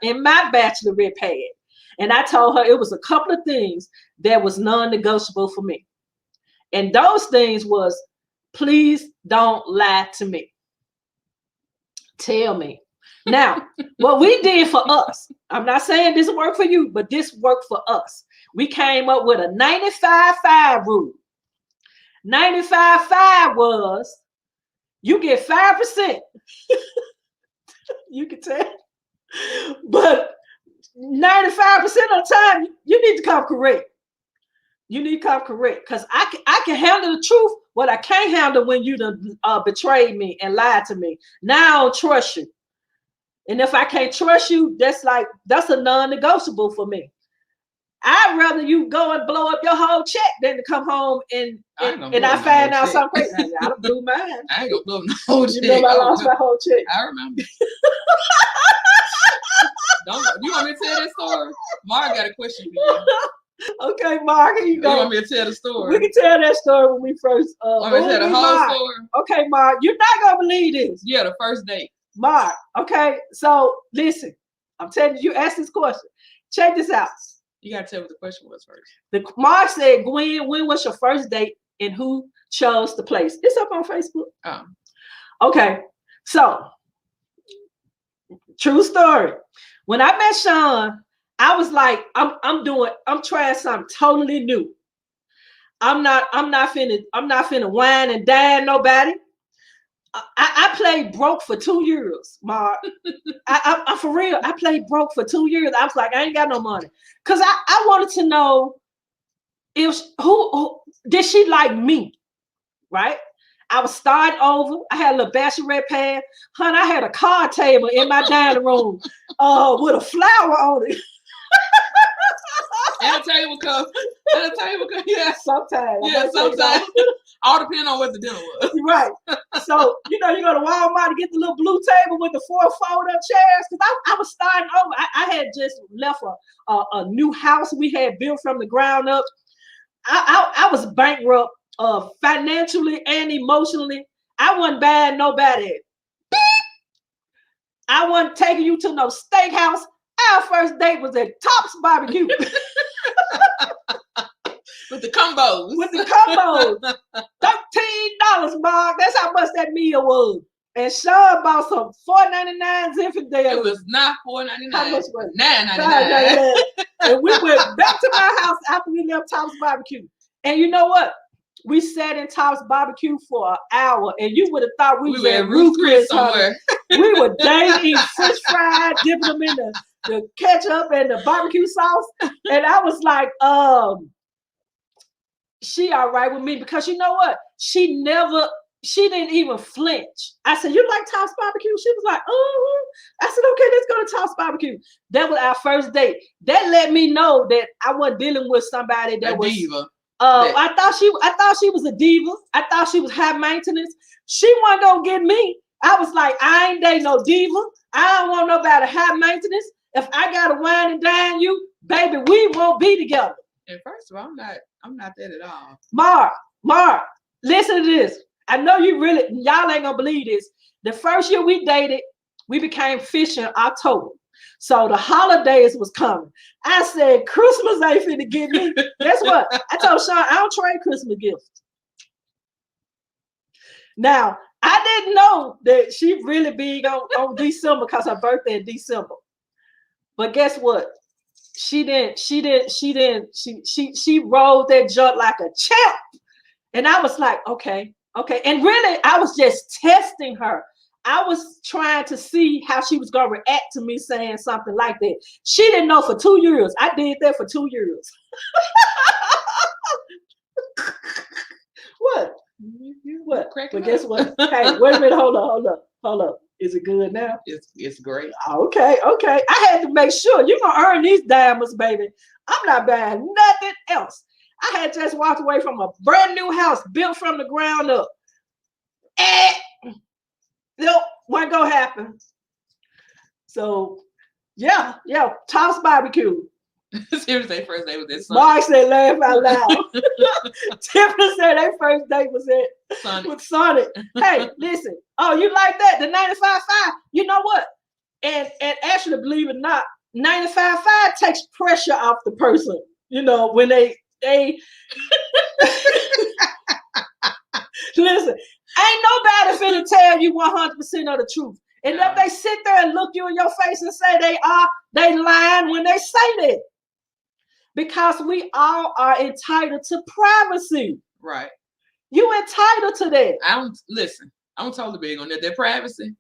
in my bachelorette pad, and I told her it was a couple of things that was non-negotiable for me. And those things was, please don't lie to me. Tell me. Now, what we did for us, I'm not saying this worked for you, but this worked for us. We came up with a 95-5 rule. 95-5 was you get 5%. You can tell. But 95% of the time, you need to come correct. You need to come correct. Because I can handle the truth. What I can't handle when you done betrayed me and lied to me. Now I don't trust you. And if I can't trust you, that's a non-negotiable for me. I'd rather you go and blow up your whole check than to come home and I find out something crazy. I don't do mine. I ain't gonna blow no whole check. You know I lost my whole check. I remember. You want me to tell that story? Mark got a question for you. Okay, Mark, here you go. You want me to tell the story? We can tell that story when we first. Want me to tell the whole story? Okay, Mark, you're not gonna believe this. Yeah, the first date. Mark, okay, so listen, I'm telling you, ask this question. Check this out. You gotta tell what the question was first. Mark said, Gwen, when was your first date and who chose the place? It's up on Facebook. Oh. Okay, so true story. When I met Shawn, I was like, I'm trying something totally new. I'm not finna wine and dine nobody. I played broke for 2 years, Mark. I for real, I played broke for 2 years. I was like, I ain't got no money. Cause I wanted to know if who did she like me, right? I was starting over. I had a little bachelorette pad. Honey, I had a card table in my dining room with a flower on it. And a table cup. Yeah. Sometimes. Yeah, sometimes. All depends on what the dinner was. Right. So, you go to Walmart to get the little blue table with the 4 fold-up chairs. Because I was starting over. I had just left a new house we had built from the ground up. I was bankrupt financially and emotionally. I wasn't buying nobody. Beep. I wasn't taking you to no steakhouse. Our first date was at Tops Barbecue. With the combos. $13, Mark. That's how much that meal was. And Shawn bought some $4.99 Zinfandel. It was not $4.99. How much was it? $9.99. And we went back to my house after we left Tops Barbecue. And you know what? We sat in Tops Barbecue for an hour, and you would have thought we were at Ruth Chris somewhere. We were eating French fries, dipping them in the ketchup and the barbecue sauce. And I was like, she all right with me, because you know what? She didn't even flinch. I said, you like Tops Barbecue? She was like, I said, okay, let's go to Tops Barbecue. That was our first date. That let me know that I wasn't dealing with somebody that was diva. I thought she was a diva. I thought she was high maintenance. She wasn't gonna get me. I was like, I ain't dating no diva. I don't want nobody high maintenance. If I gotta wine and dine you, baby, we won't be together. And first of all, I'm not that at all. Mark, listen to this. I know y'all ain't gonna believe this. The first year we dated, we became fish in October. So the holidays was coming. I said, Christmas ain't finna get me. Guess what? I told Shawn, I don't trade Christmas gifts. Now, I didn't know that she really big on December because her birthday in December. But guess what? She rolled that junk like a champ. And I was like, okay. And really, I was just testing her. I was trying to see how she was going to react to me saying something like that. She didn't know for 2 years. I did that for 2 years. What? But guess what? Hey, wait a minute. Hold up. Is it good now? It's great. Okay. I had to make sure you're going to earn these diamonds, baby. I'm not buying nothing else. I had just walked away from a brand new house built from the ground up. Nope, wasn't gonna happen. So, yeah, Tops Barbecue. Seriously, first date was this. Mark said, laugh out loud. Tiffany said their first date was with Sonic. Hey, listen. Oh, you like that? The 95.5. You know what? And actually, believe it or not, 95.5 takes pressure off the person. When they listen. Ain't nobody finna tell you 100% of the truth. And if they sit there and look you in your face and say they lying when they say that. Because we all are entitled to privacy. Right. You entitled to that. I'm totally big on that. That privacy,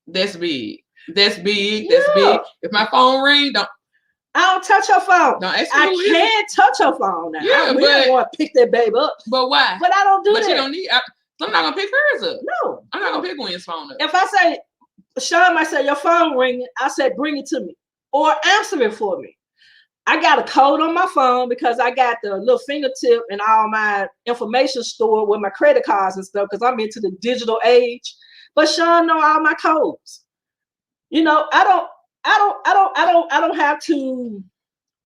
that's big. That's big. If my phone rings, I don't touch her phone. I can't touch her phone now. Yeah, we don't want to pick that baby up. But why? But I don't do that. But you don't need. I'm not gonna pick hers up. No, I'm not gonna pick Gwen's phone up. If I say, Shawn might say, your phone ringing. I said, bring it to me or answer it for me. I got a code on my phone because I got the little fingertip and all my information stored with my credit cards and stuff because I'm into the digital age. But Shawn know all my codes. You know, I don't have to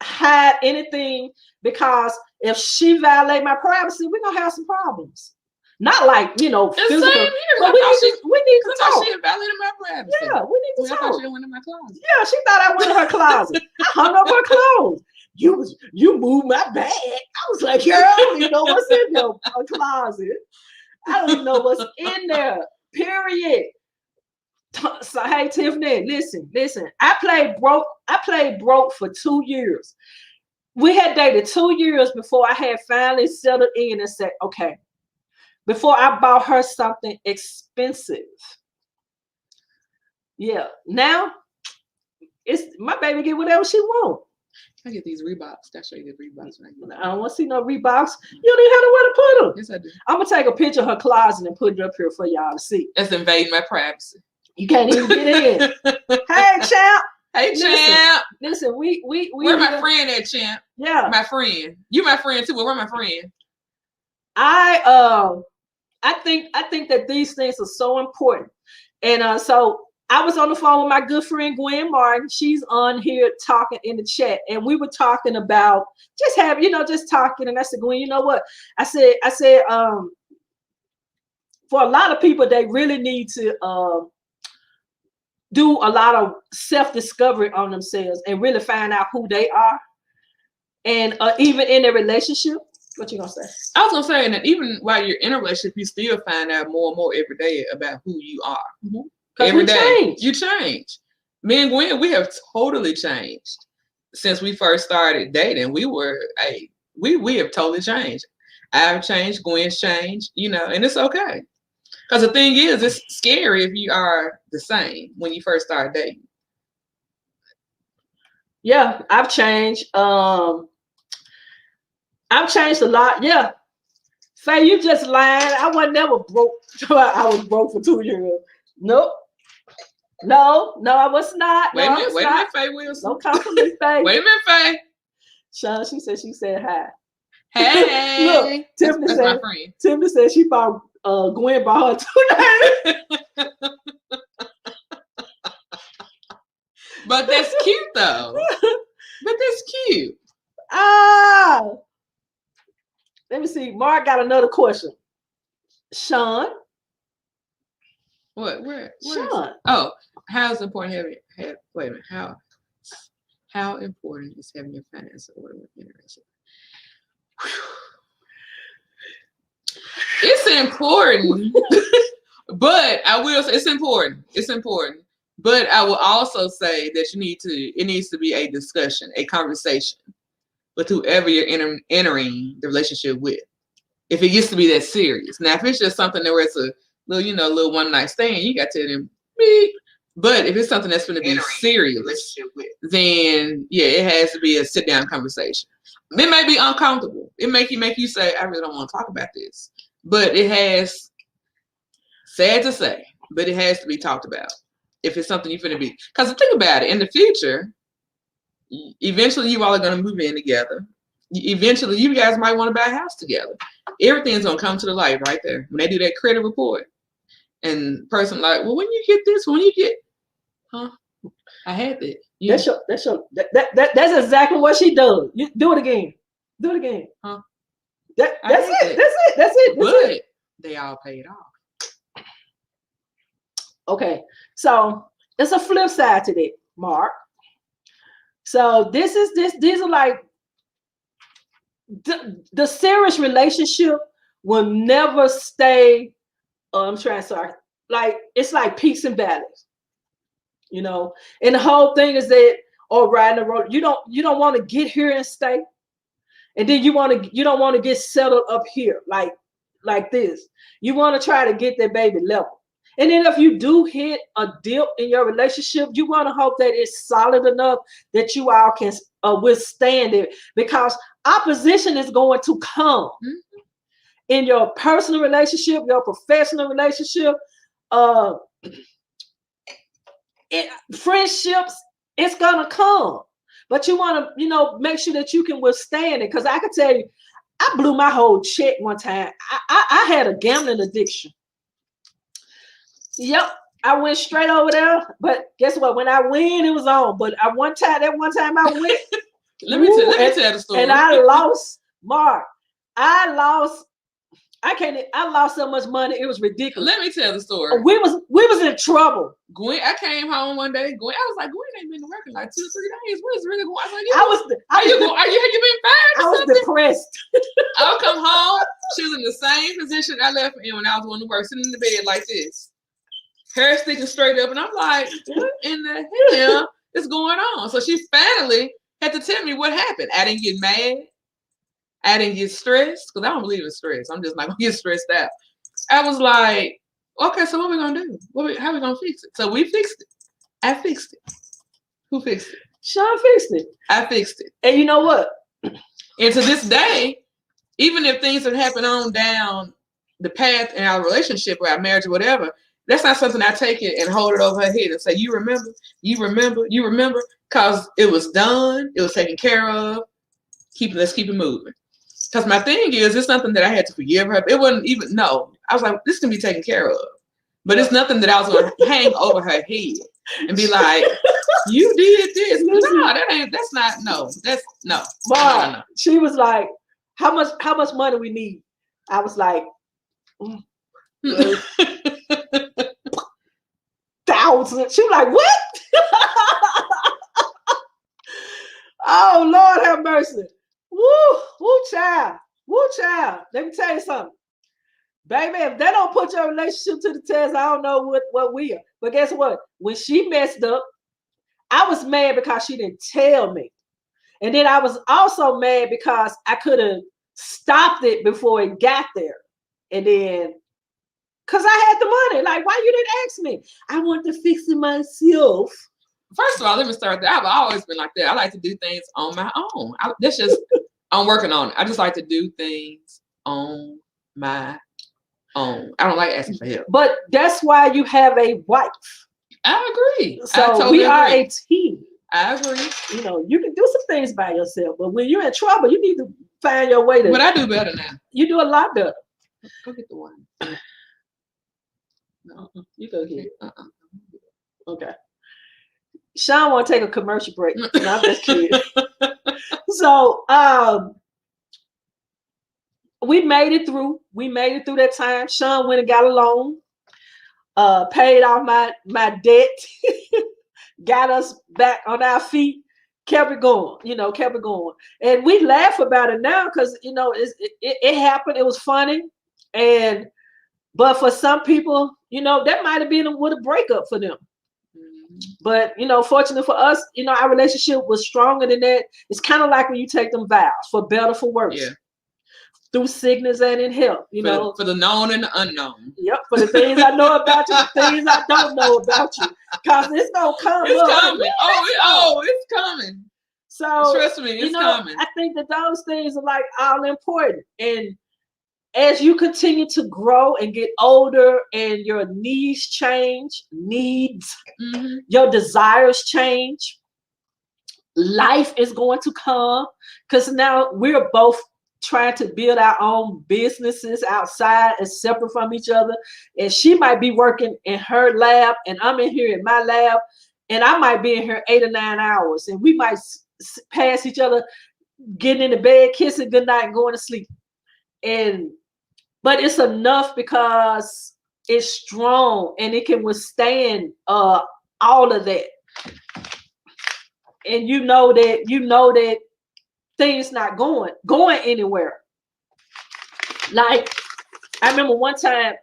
hide anything because if she violate my privacy, we're gonna have some problems. Not like, you know, physical, but we need to talk. She violated my privacy. Yeah, we need to talk. I thought she went in my closet. Yeah, she thought I went in her closet. I hung up her clothes. You moved my bag. I was like, girl, I don't even know what's in your closet. I don't even know what's in there. Period. So hey, Tiffany, listen. I played broke for 2 years. We had dated 2 years before I had finally settled in and said, okay, before I bought her something expensive. Yeah, now it's my baby get whatever she wants. I get these Reeboks. I'll show you the Reeboks. I don't want to see no Reeboks. You don't even have nowhere to put them. Yes, I do. I'm gonna take a picture of her closet and put it up here for y'all to see. That's invading my privacy. You can't even get in. Hey, champ. Hey, champ. Listen, we where my friend at, champ? Yeah, my friend. You my friend too. But where my friend? I think that these things are so important, and so I was on the phone with my good friend Gwen Martin. She's on here talking in the chat, and we were talking about just talking. And I said, Gwen, you know what? I said, for a lot of people, they really need to do a lot of self-discovery on themselves and really find out who they are, and even in their relationship. What you gonna say? I was gonna say that even while you're in a relationship, you still find out more and more every day about who you are. Mm-hmm. Every day you change. Me and Gwen, we have totally changed since we first started dating. We have totally changed. I've changed, Gwen's changed, and it's okay. Because the thing is, it's scary if you are the same when you first start dating. Yeah, I've changed. I've changed a lot. Yeah. Faye, you just lying. I was never broke. I was broke for 2 years. Nope. No, I was not. Wait a minute, Faye Wilson. Don't come for me, Faye. Wait a minute, Faye. Shawn, she said hi. Hey. Look, Tiffany that's said, my friend. Tiffany said she bought Gwen bought her 2 days. But that's cute though. But that's cute. Let me see. Mark got another question. Shawn. What? Where? Shawn. Oh, how is important having? Wait a minute. How important is having your finances in order with generation? It's important, but I will say it's important. It's important, but I will also say that it needs to be a discussion, a conversation with whoever you're entering the relationship with. If it gets to be that serious. Now, if it's just something where it's a little one night stand, you got to tell them, beep. But if it's something that's going to be serious, then yeah, it has to be a sit down conversation. It may be uncomfortable. It make you say, I really don't want to talk about this. But it has, sad to say, but it has to be talked about. If it's something you're going to be, because think about it, in the future, eventually you all are going to move in together. Eventually you guys might want to buy a house together. Everything's going to come to the light right there when they do that credit report. And person like, well, when you get this, I had that. Yeah. That's exactly what she does. You do it again. Do it again. Huh? That's it. But they all paid off. Okay, so it's a flip side to that, Mark. So these are like the serious relationship will never stay. Like it's like peaks and valleys, and the whole thing is that riding the road, you don't want to get here and stay, and then you don't want to get settled up here like this. You want to try to get that baby level, and then if you do hit a dip in your relationship, you want to hope that it's solid enough that you all can withstand it, because opposition is going to come. Mm-hmm. In your personal relationship, your professional relationship, friendships, it's gonna come. But you want to, make sure that you can withstand it. Because I can tell you, I blew my whole check one time. I had a gambling addiction. Yep, I went straight over there. But guess what? When I win, it was on. But that one time I went. let me tell the story. And I lost, Mark. I lost so much money. It was ridiculous. Let me tell the story. We was in trouble. Gwen, I came home one day. I was like, Gwen ain't been to work in like 2 or 3 days. What is really going on? Have you been fired? I was depressed. I would come home. She was in the same position I left in when I was going to work, sitting in the bed like this, hair sticking straight up, and I'm like, what in the hell is going on? So she finally had to tell me what happened. I didn't get mad. I didn't get stressed because I don't believe in stress. I'm just not gonna get stressed out. I was like, okay, so what are we gonna do? How are we gonna fix it? So we fixed it. I fixed it. Who fixed it? Shawn fixed it. I fixed it. And you know what? And to this day, even if things have happened on down the path in our relationship or our marriage or whatever, that's not something I take it and hold it over her head and say, you remember, because it was done, it was taken care of. Let's keep it moving. Because my thing is, it's nothing that I had to forgive her. It wasn't even, no. I was like, this can be taken care of. But it's nothing that I was going to hang over her head and be like, you did this. No. Mom, she was like, how much money we need? I was like, 1,000. She was like, what? Oh, Lord have mercy. Woo, child. Let me tell you something. Baby, if they don't put your relationship to the test, I don't know what we are. But guess what? When she messed up, I was mad because she didn't tell me. And then I was also mad because I could have stopped it before it got there. And then, because I had the money. Like, why you didn't ask me? I want to fix it myself. First of all, let me start there. I've always been like that. I like to do things on my own. I'm working on it. I just like to do things on my own. I don't like asking for help. But that's why you have a wife. I agree. So totally we are agree. a team. I agree. You can do some things by yourself, but when you're in trouble, you need to find your way to. But I do better now. You do a lot better. Go get the one. No, you go get it. Okay. Shawn want to take a commercial break. No, I'm just kidding. So we made it through. We made it through that time. Shawn went and got a loan, paid off my debt, got us back on our feet, kept it going, And we laugh about it now because, it happened. It was funny. But for some people, that might have been with a breakup for them. But, fortunately for us, our relationship was stronger than that. It's kind of like when you take them vows, for better, for worse. Yeah. Through sickness and in health, For the known and the unknown. Yep, for the things I know about you, the things I don't know about you. Because it's going to come. It's coming. It's coming. So, trust me, it's coming. I think that those things are like all important. And as you continue to grow and get older and your needs change, your desires change, life is going to come, because now we're both trying to build our own businesses outside and separate from each other. And she might be working in her lab and I'm in here in my lab, and I might be in here 8 or 9 hours, and we might pass each other, getting in the bed, kissing goodnight and going to sleep. But it's enough because it's strong and it can withstand all of that. And you know that things not going anywhere. Like, I remember one time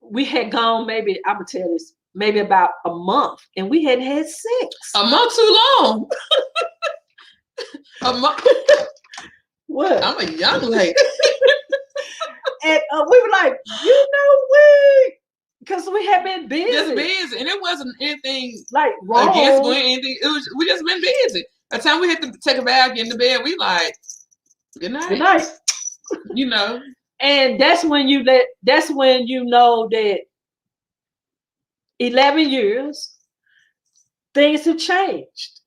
we had gone, maybe I'm gonna tell this, maybe about a month, and we hadn't had sex. A month too long. A month. What? I'm a young lady. And we were like, because we had been busy. Just busy. And it wasn't anything like wrong. Against Gwen, anything. We just been busy. By the time we had to take a bath, get in the bed, we like, good night. Good night. And that's when you know that 11 years, things have changed.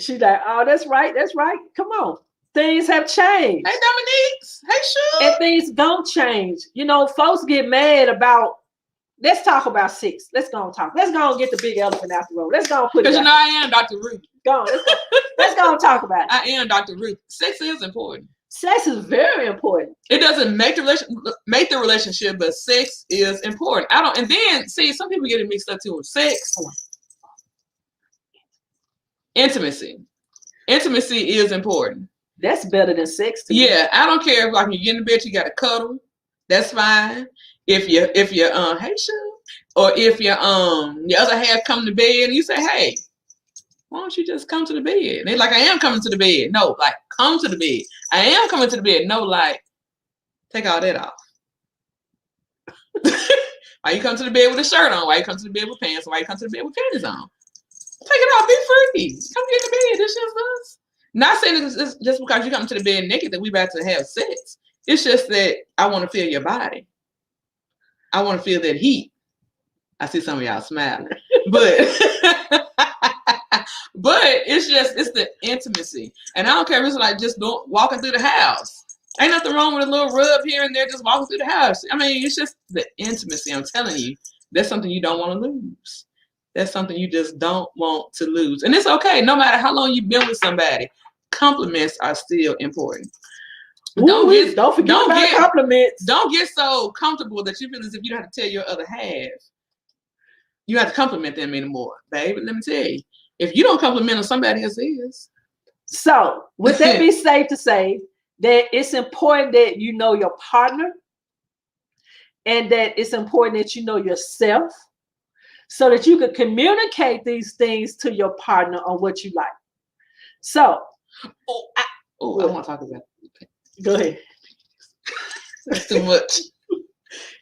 She's like, oh, that's right. Come on. Things have changed. Hey, Dominique. Hey, Shawn. And things don't change. You know, folks get mad about, let's talk about sex. Let's go and talk. Let's go and get the big elephant out the room. Let's go and put it. Because you know I am Dr. Ruth. Go on. Let's go and talk about it. I am Dr. Ruth. Sex is important. Sex is very important. It doesn't make the relationship, but sex is important. And then see, some people get it mixed up too with sex. Intimacy. Intimacy is important. That's better than sex to me. Yeah, I don't care if like you get in bed, you got to cuddle. That's fine. If you hey Shawn, or if your other half come to bed and you say, hey, why don't you just come to the bed? And they're like, I am coming to the bed. No, like, come to the bed. I am coming to the bed. No, like, take all that off. Why you come to the bed with a shirt on? Why you come to the bed with pants? Why you come to the bed with panties on? Take it off. Be free. Come get in the bed. This just us. Not saying it's just because you come to the bed naked that we about to have sex. It's just that I want to feel your body. I want to feel that heat. I see some of y'all smiling. But but it's the intimacy. And I don't care if it's like just walking through the house. Ain't nothing wrong with a little rub here and there, just walking through the house. I mean, it's just the intimacy. I'm telling you, that's something you don't want to lose. That's something you just don't want to lose. And it's okay, no matter how long you've been with somebody, compliments are still important. Don't forget about compliments. Don't get so comfortable that you feel as if you don't have to tell your other half. You have to compliment them anymore, baby. Let me tell you, if you don't compliment them, somebody else is. So, would that be safe to say that it's important that you know your partner, and that it's important that you know yourself, so that you can communicate these things to your partner on what you like? So, I want to talk about it. Go ahead. That's too much.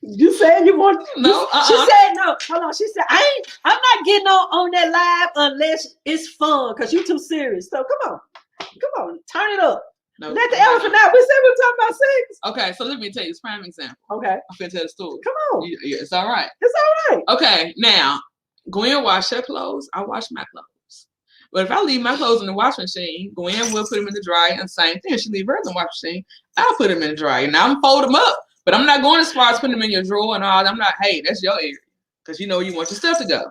You said you want no. She said no. Hold on. She said I'm not getting on that live unless it's fun, because you're too serious. So come on, turn it up. No, let the elephant out. We said we were talking about sex. Okay, so let me tell you this prime example. Okay, I'm gonna tell the story. Come on. Yeah, it's all right. It's all right. Okay, now Gwen wash her clothes. I wash my clothes. But if I leave my clothes in the washing machine, Gwen will put them in the dryer, and same thing. She leave hers in the washing machine. I'll put them in the dryer. Now I'm fold them up. But I'm not going as far as putting them in your drawer and all. I'm not, hey, that's your area. Because you know you want your stuff to go.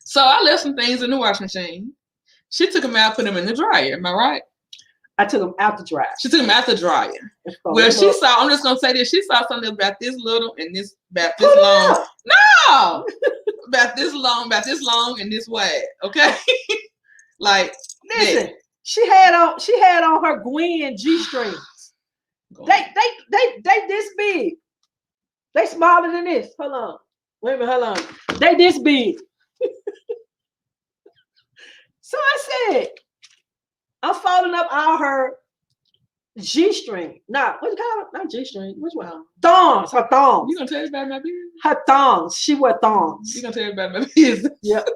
So I left some things in the washing machine. She took them out, put them in the dryer. Am I right? I took them out the dryer. She took them out the dryer. Well, she saw, I'm just going to say this. She saw something about this little and this, about this long. No! About this long and this wide. Okay? Like, listen, yeah. She had on her Gwen G-strings. They this big. They smaller than this. Hold on. Wait a minute, hold on. They this big. So I said, I'm folding up all her G-string. Nah, what you call it? Not G-string. Which one? Thongs. Her thongs. You gonna tell everybody my business? Her thongs. She wore thongs. You gonna tell everybody my business? Yep.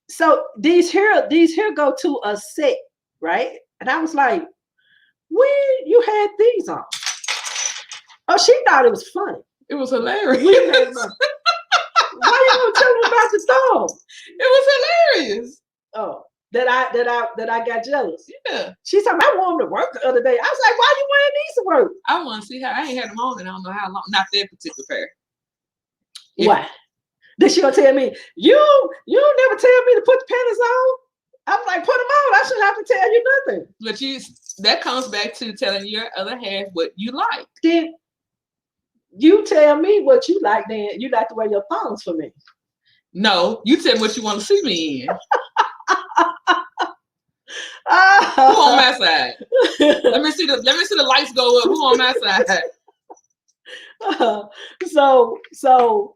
So these here go to a set, right? And I was like, when you had these on? Oh, she thought it was funny. It was hilarious. Why you don't tell me about the thong? It was hilarious. Oh, that I got jealous. Yeah. She said, I wore them to work the other day. I was like, why you wearing these to work? I want to see how. I ain't had them on and I don't know how long. Not that particular pair. Why? Then she gonna tell me, you never tell me to put the panties on. I'm like, put them on. I shouldn't have to tell you nothing. But that comes back to telling your other half what you like. Then you tell me what you like. Then you like to wear your thongs for me. No, you tell me what you want to see me in. Who on my side? Let me see the lights go up. Who on my side? So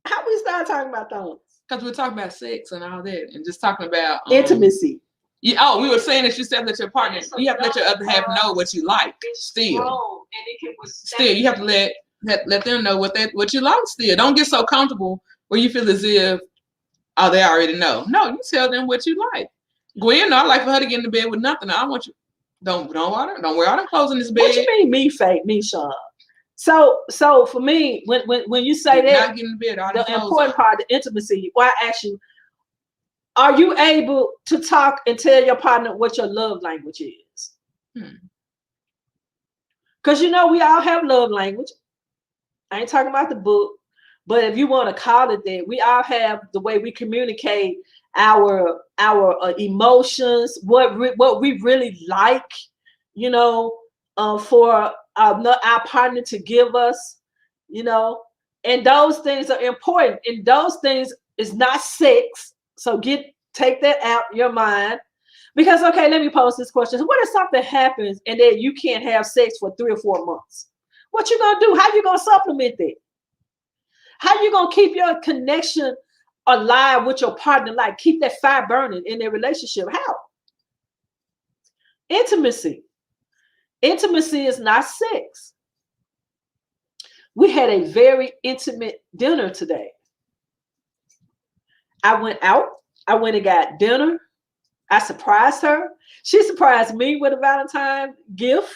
how we start talking about thongs? Because we're talking about sex and all that, and just talking about intimacy. Yeah. We were saying that you said that your partner, you have to let your other half know what you like. Still, you have to let them know what you like. Still, don't get so comfortable where you feel as if they already know. No, you tell them what you like. Gwen, I like for her to get in the bed with nothing. I want you. Don't wear all them clothes in this bed. What you mean, me, Faith, me, Shawn? So for me, when you say that, not getting bed, the important part, the intimacy. Well, I ask you, are you able to talk and tell your partner what your love language is? Because we all have love language. I ain't talking about the book, but if you want to call it that, we all have the way we communicate our emotions, what we really like, for our partner to give us, and those things are important. And those things is not sex. So take that out of your mind. Because, okay, let me pose this question. What if something happens and then you can't have sex for 3 or 4 months? What you gonna do? How you gonna supplement that? How you gonna keep your connection alive with your partner? Like, keep that fire burning in their relationship? How? Intimacy. Intimacy is not sex. We had a very intimate dinner today. I went out. I went and got dinner. I surprised her. She surprised me with a Valentine gift.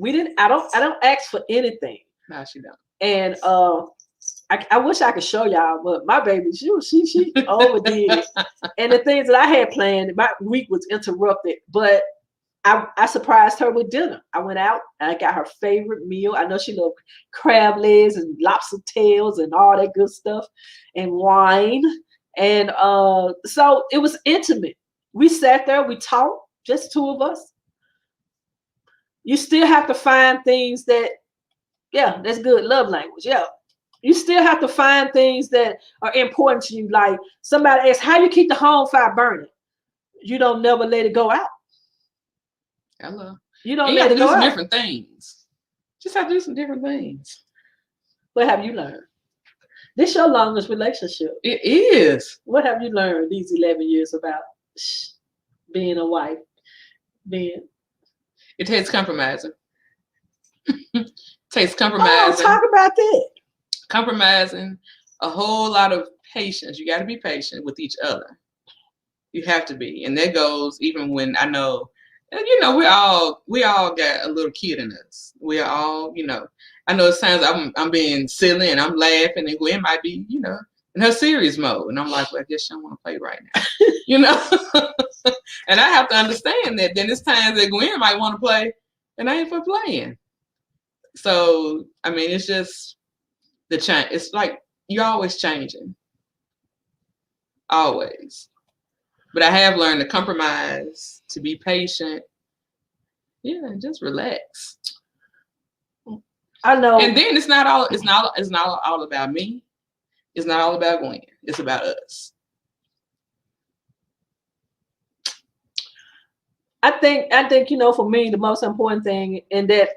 I don't ask for anything. No, she don't. And I wish I could show y'all, but my baby, she overdid it. And the things that I had planned, my week was interrupted. But I surprised her with dinner. I went out and I got her favorite meal. I know she loved crab legs and lobster tails and all that good stuff, and wine. And so it was intimate. We sat there, we talked, just 2 of us. You still have to find things that, that's good love language. Yeah. You still have to find things that are important to you. Like somebody asks, how you keep the home fire burning? You don't never let it go out. Hello. You don't let it go out. Some different things. Just have to do some different things. What have you learned? This your longest relationship. It is. What have you learned these 11 years about being a wife? It takes compromising. Takes compromising. Talk about that. Compromising, a whole lot of patience. You got to be patient with each other. You have to be, and that goes even when I know, we all got a little kid in us. We are all, I know at times I'm being silly and I'm laughing, and Gwen might be, in her serious mode, and I'm like, well, I guess she don't want to play right now, And I have to understand that. Then it's times that Gwen might want to play, and I ain't for playing. So I mean, it's just the change. It's like you're always changing, always. But I have learned to compromise, to be patient. Yeah, just relax. I know. And then it's not all about me. It's not all about Gwen. It's about us. I think for me, the most important thing, and that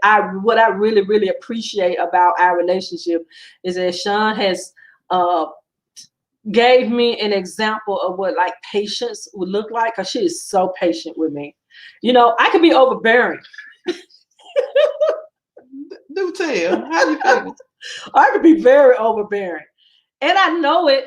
what I really, really appreciate about our relationship is that Shawn has gave me an example of what like patience would look like, because she is so patient with me. I could be overbearing. Do tell. How you feel? I could be very overbearing. And I know it,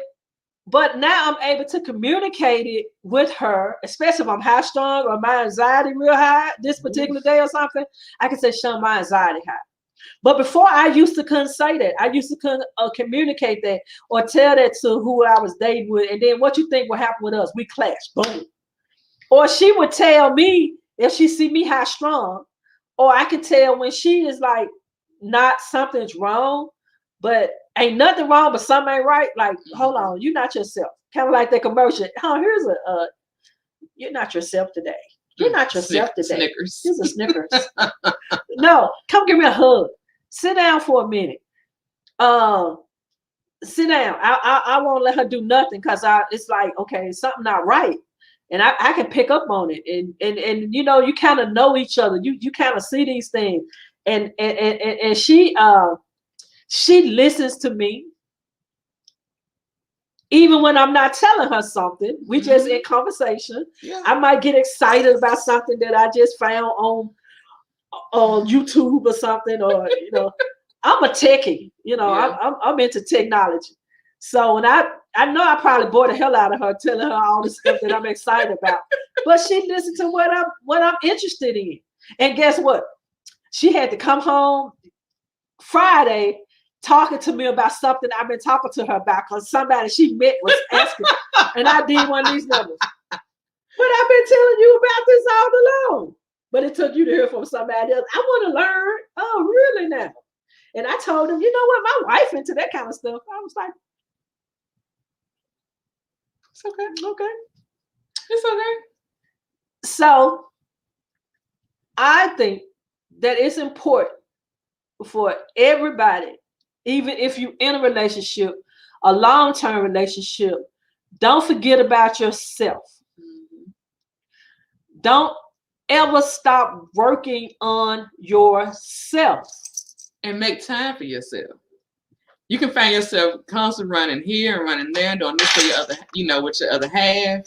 but now I'm able to communicate it with her, especially if I'm high strung or my anxiety real high this particular day or something. I can say, Shawn, my anxiety high. But before, I used to couldn't say that. I used to couldn't communicate that or tell that to who I was dating with. And then what you think will happen with us? We clash. Boom. Or she would tell me if she see me high strung, or I could tell when she is like, not something's wrong, but ain't nothing wrong, but something ain't right. Like, hold on, you're not yourself. Kind of like that commercial. Here's you're not yourself today. You're not yourself today. Snickers. Here's a Snickers. No, come give me a hug. Sit down for a minute. Sit down. I won't let her do nothing, because it's like, okay, something not right. And I can pick up on it. And you kind of know each other. You kind of see these things. And she listens to me. Even when I'm not telling her something, we just in conversation. Yeah. I might get excited about something that I just found on YouTube or something, or I'm a techie. I'm into technology. So when I know I probably bore the hell out of her telling her all the stuff that I'm excited about, but she listened to what I'm interested in. And guess what? She had to come home Friday talking to me about something I've been talking to her about because somebody she met was asking, and I did one of these numbers. But I've been telling you about this all along. But it took you to hear from somebody else. I want to learn. Oh, really now? And I told him, you know what? My wife into that kind of stuff. I was like, It's okay. okay. It's okay. So I think that it's important for everybody, even if you're in a relationship, a long-term relationship, don't forget about yourself. Mm-hmm. Don't ever stop working on yourself. And make time for yourself. You can find yourself constantly running here and running there, doing this for your other, with your other half.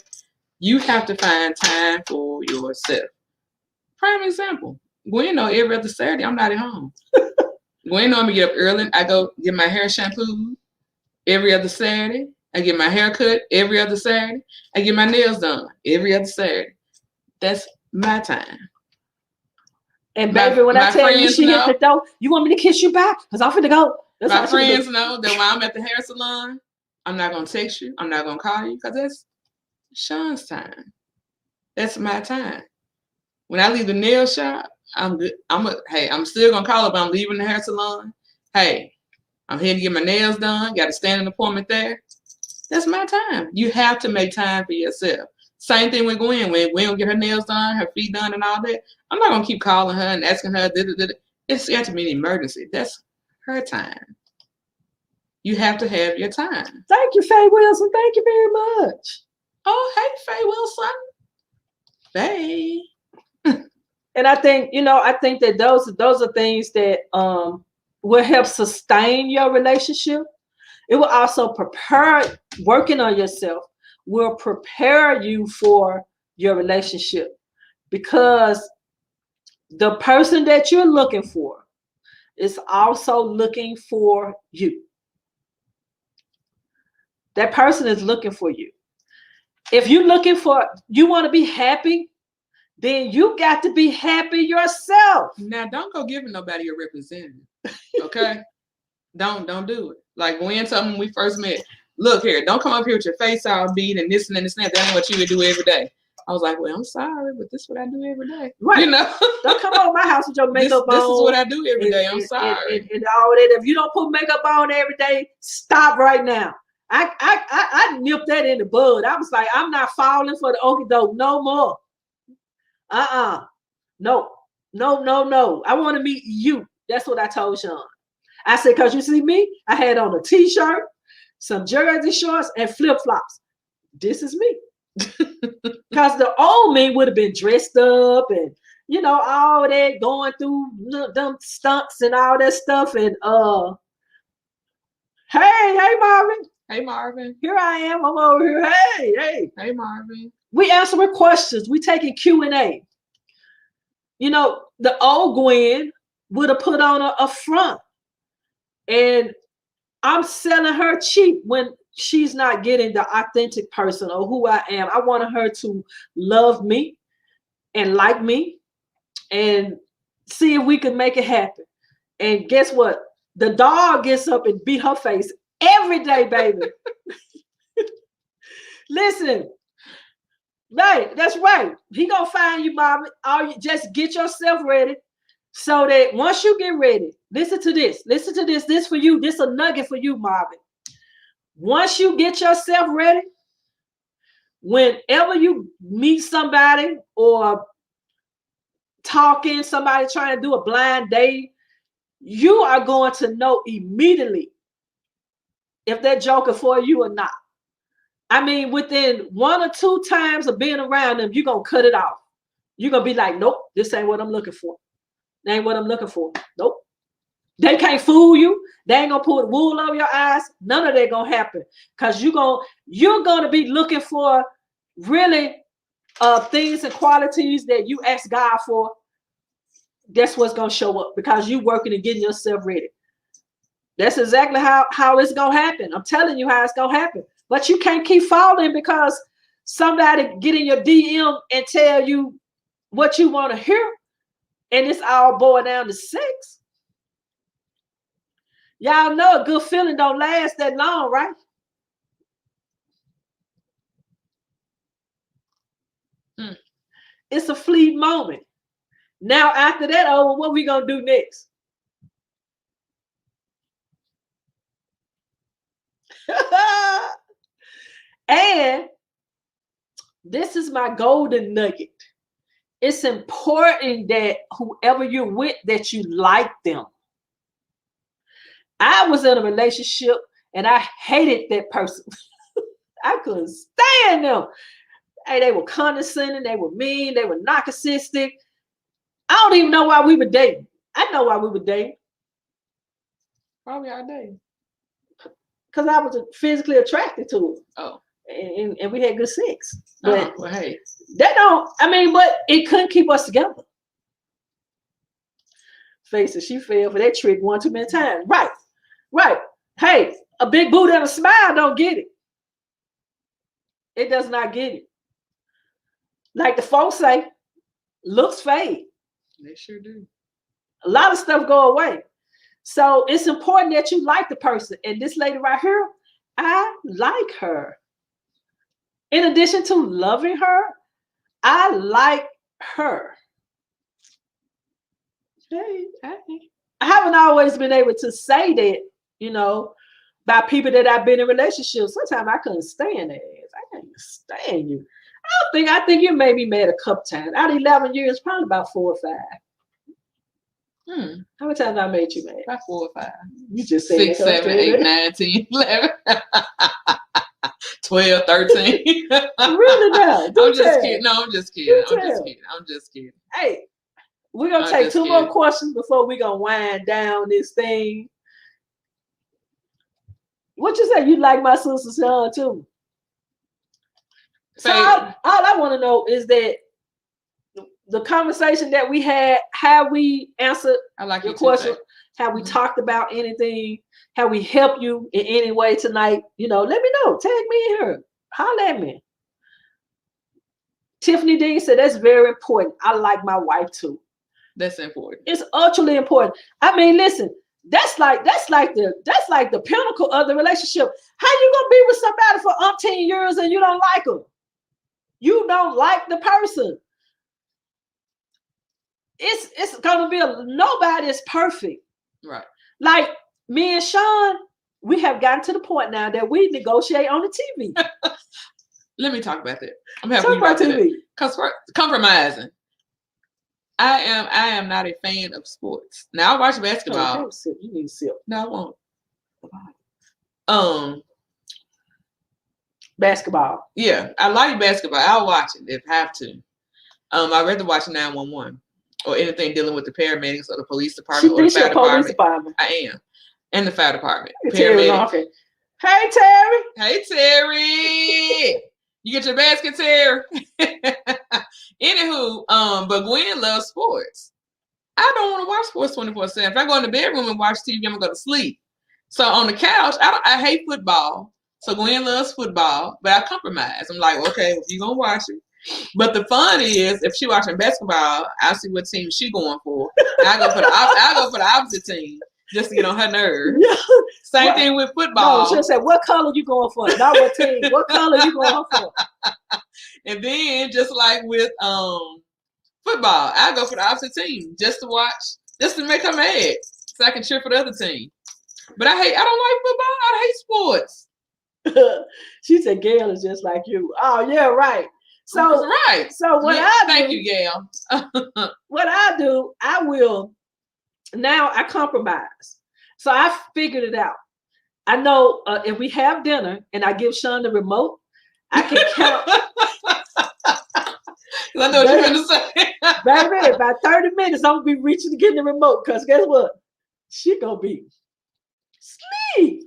You have to find time for yourself. Prime example. Gwen, every other Saturday I'm not at home. Gwen, I'm gonna get up early. I go get my hair shampooed every other Saturday. I get my hair cut every other Saturday. I get my nails done every other Saturday. That's my time. And baby, when I tell you she hit the door, you want me to kiss you back? Because I'm finna go. That's my friends know that when I'm at the hair salon, I'm not going to text you. I'm not going to call you because that's Shawn's time. That's my time. When I leave the nail shop, I'm good. I'm still going to call her, but I'm leaving the hair salon. Hey, I'm here to get my nails done. Got to stand an appointment there. That's my time. You have to make time for yourself. Same thing with Gwen. When Gwen will get her nails done, her feet done and all that, I'm not going to keep calling her and asking her. It's got to be an emergency. That's her time. You have to have your time. Thank you, Faye Wilson. Thank you very much. Oh, hey, Faye Wilson. Faye. And I think, that those are things that will help sustain your relationship. It will also prepare, working on yourself will prepare you for your relationship, because the person that you're looking for is also looking for you. That person is looking for you. If you want to be happy, then you got to be happy yourself. Now, don't go giving nobody a representative, okay? Don't do it. Like Gwen told me when we first met, look here, don't come up here with your face all beat and this and this and that. That ain't what you would do every day. I was like, well, I'm sorry, but this is what I do every day. Right. Don't come over my house with your makeup on. This is what I do every day. I'm sorry. And all that. If you don't put makeup on every day, stop right now. I nipped that in the bud. I was like, I'm not falling for the okie doke no more. No. I want to meet you. That's what I told Shawn. I said, because you see me, I had on a t-shirt, some jersey shorts, and flip-flops. This is me. Because the old me would have been dressed up and, all that, going through them stunts and all that stuff. And hey, Marvin. Hey, Marvin. Here I am. I'm over here. Hey. Hey, Marvin. We answering questions. We taking Q&A. The old Gwen would have put on a front. And I'm selling her cheap when she's not getting the authentic person or who I am. I wanted her to love me and like me and see if we could make it happen. And guess what? The dog gets up and beat her face every day, baby. Listen, right? That's right. He gonna find you, Marvin. Just get yourself ready, so that once you get ready, listen to this. This for you. This a nugget for you, Marvin. Once you get yourself ready, whenever you meet somebody or somebody trying to do a blind date, you are going to know immediately if that joker for you or not. I mean, within 1 or 2 times of being around them, you're going to cut it off. You're going to be like, nope, this ain't what I'm looking for. That ain't what I'm looking for. Nope. They can't fool you. They ain't going to put wool over your eyes. None of that going to happen. Because you're going to be looking for really things and qualities that you ask God for. That's what's going to show up because you working and getting yourself ready. That's exactly how it's going to happen. I'm telling you how it's going to happen. But you can't keep falling because somebody get in your DM and tell you what you want to hear. And it's all boiled down to sex. Y'all know a good feeling don't last that long, right? It's a fleeting moment. Now, after that, oh, what we gonna do next? And this is my golden nugget. It's important that whoever you're with, that you like them. I was in a relationship and I hated that person. I couldn't stand them. Hey, they were condescending, they were mean, they were narcissistic. I don't even know why we were dating. I know why we were dating. Probably our day. Because I was physically attracted to him. Oh. And we had good sex. But well, hey. That don't, I mean, but it couldn't keep us together. Face it, she fell for that trick one too many times. Right. Right. Hey, a big booty and a smile don't get it. It does not get it. Like the folks say, looks fade. They sure do. A lot of stuff go away. So it's important that you like the person. And this lady right here, I like her. In addition to loving her, I like her. Hey. I haven't always been able to say that, you know, by people that I've been in relationships. Sometimes I couldn't stand that ass. I can't stand you. I think you made me mad a couple times. Out of 11 years, probably about 4 or 5. How many times I made you mad? About 4 or 5. You just said 6, 7, 8, 9, 10, 11, 12, 13. Really now? I'm just kidding. No, I'm just kidding. I'm just kidding. Hey, we're going to take 2 more questions before we're going to wind down this thing. What you say? You like my sister Shawn too? So all I want to know is that the conversation that we had, how we answered your question, how we talked about anything, how we help you in any way tonight. You know, let me know. Tag me in here. Holler at me. Tiffany Dean said that's very important. I like my wife too. That's important. It's utterly important. I mean, listen, that's like the pinnacle of the relationship. How you gonna be with somebody for umpteen years and you don't like them? You don't like the person. It's gonna be nobody is perfect. Right. Like me and Shawn, we have gotten to the point now that we negotiate on the TV. Let me talk about that. I'm happy talk about TV. Because compromising. I am not a fan of sports. Now I watch basketball. Oh, you need to sip. No, I won't. Basketball. Yeah, I like basketball. I'll watch it if I have to. I'd rather watch 911 or anything dealing with the paramedics or the police department or the fire department. I am. And the fire department. Paramedics. Hey, Terry. Hey, Terry. You get your basket, Terry. Anywho, but Gwen loves sports. I don't want to watch sports 24/7. If I go in the bedroom and watch TV, I'm gonna go to sleep. So on the couch, I hate football. So Gwen loves football, but I compromise. I'm like, okay, if you're gonna watch it. But the fun is, if she watching basketball, I'll see what team she going for. I go for the opposite team just to get on her nerves. Yeah. Same thing with football. No, she'll say, what color you going for? Not what team. What color you going for? And then just like with football, I go for the opposite team just to watch, just to make her mad, so I can cheer for the other team. But I don't like football. I hate sports. She said, Gail is just like you. Oh yeah, right. So right. So what I do? Thank you, Gail. What I do, I will. Now I compromise. So I figured it out. I know if we have dinner and I give Shawn the remote, I can count. I know what you're going to say. Baby, about 30 minutes, I'm going to be reaching to get the remote because guess what? She going to be asleep.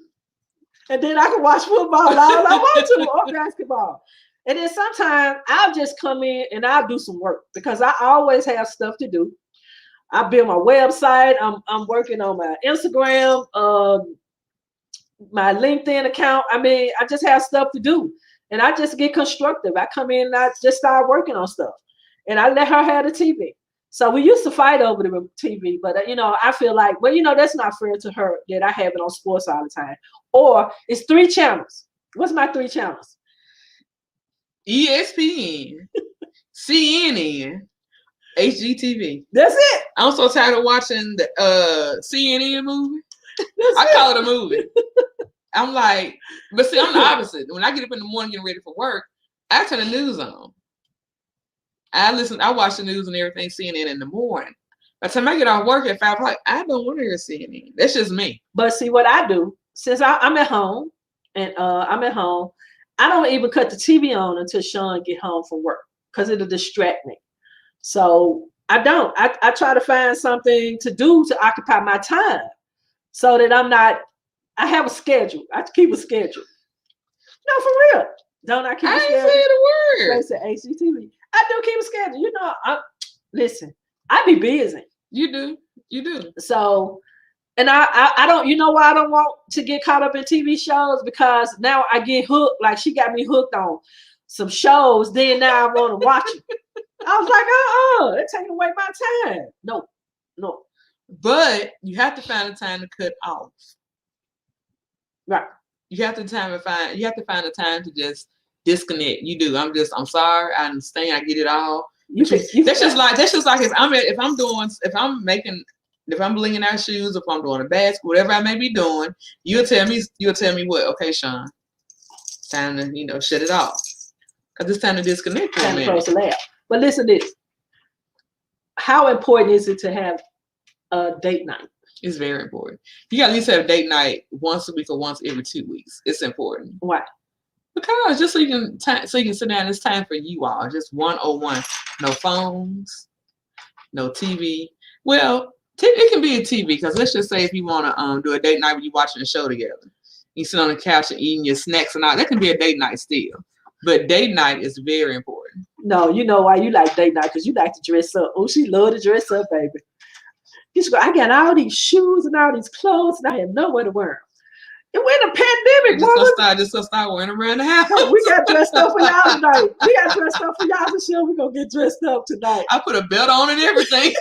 And then I can watch football all I want to or basketball. And then sometimes I'll just come in and I'll do some work because I always have stuff to do. I build my website. I'm working on my Instagram, my LinkedIn account. I mean, I just have stuff to do. And I just get constructive. I come in and I just start working on stuff. And I let her have the TV. So we used to fight over the TV, but I feel like, well, that's not fair to her that I have it on sports all the time. Or it's 3 channels. What's my 3 channels? ESPN, CNN, HGTV. That's it. I'm so tired of watching the CNN movie. I call it a movie. I'm like, but see, I'm the opposite. When I get up in the morning getting ready for work, I turn the news on. I watch the news and everything, CNN in the morning. By the time I get off work at 5 o'clock, I don't want to hear CNN. That's just me. But see what I do, since I'm at home and I don't even cut the TV on until Shawn get home from work because it'll distract me. So I don't. I try to find something to do to occupy my time so that I have a schedule. I keep a schedule. No, for real. Don't I keep a schedule? I ain't say the word. HGTV. I do keep a schedule. Listen, I be busy. You do. So, and I don't, why I don't want to get caught up in TV shows? Because now I get hooked. Like she got me hooked on some shows. Then now I want to watch it. I was like, it's taking away my time. No. But you have to find a time to cut off. Right. You have to find the time to just disconnect. You do. I'm sorry. I understand. I get it all. That's just like if I'm blinging out shoes, if I'm doing a basket, whatever I may be doing, you'll tell me what? Okay, Shawn, it's time to shut it off because it's time to disconnect for a minute. But listen to this. How important is it to have a date night? It's very important. You got to at least have a date night once a week or once every 2 weeks. It's important. Why? Because just so you can sit down. It's time for you all. Just 101. No phones, no TV. Well, it can be a TV because let's just say if you want to do a date night where you're watching a show together, you sit on the couch and eating your snacks and all. That can be a date night still. But date night is very important. No, you know why you like date night? Because you like to dress up. Oh, she love to dress up, baby. I got all these shoes and all these clothes, and I have nowhere to wear them. And we're in a pandemic, just gonna start wearing around the house. We got dressed up for y'all tonight. We got dressed up for y'all for sure. We're gonna get dressed up tonight. I put a belt on and everything.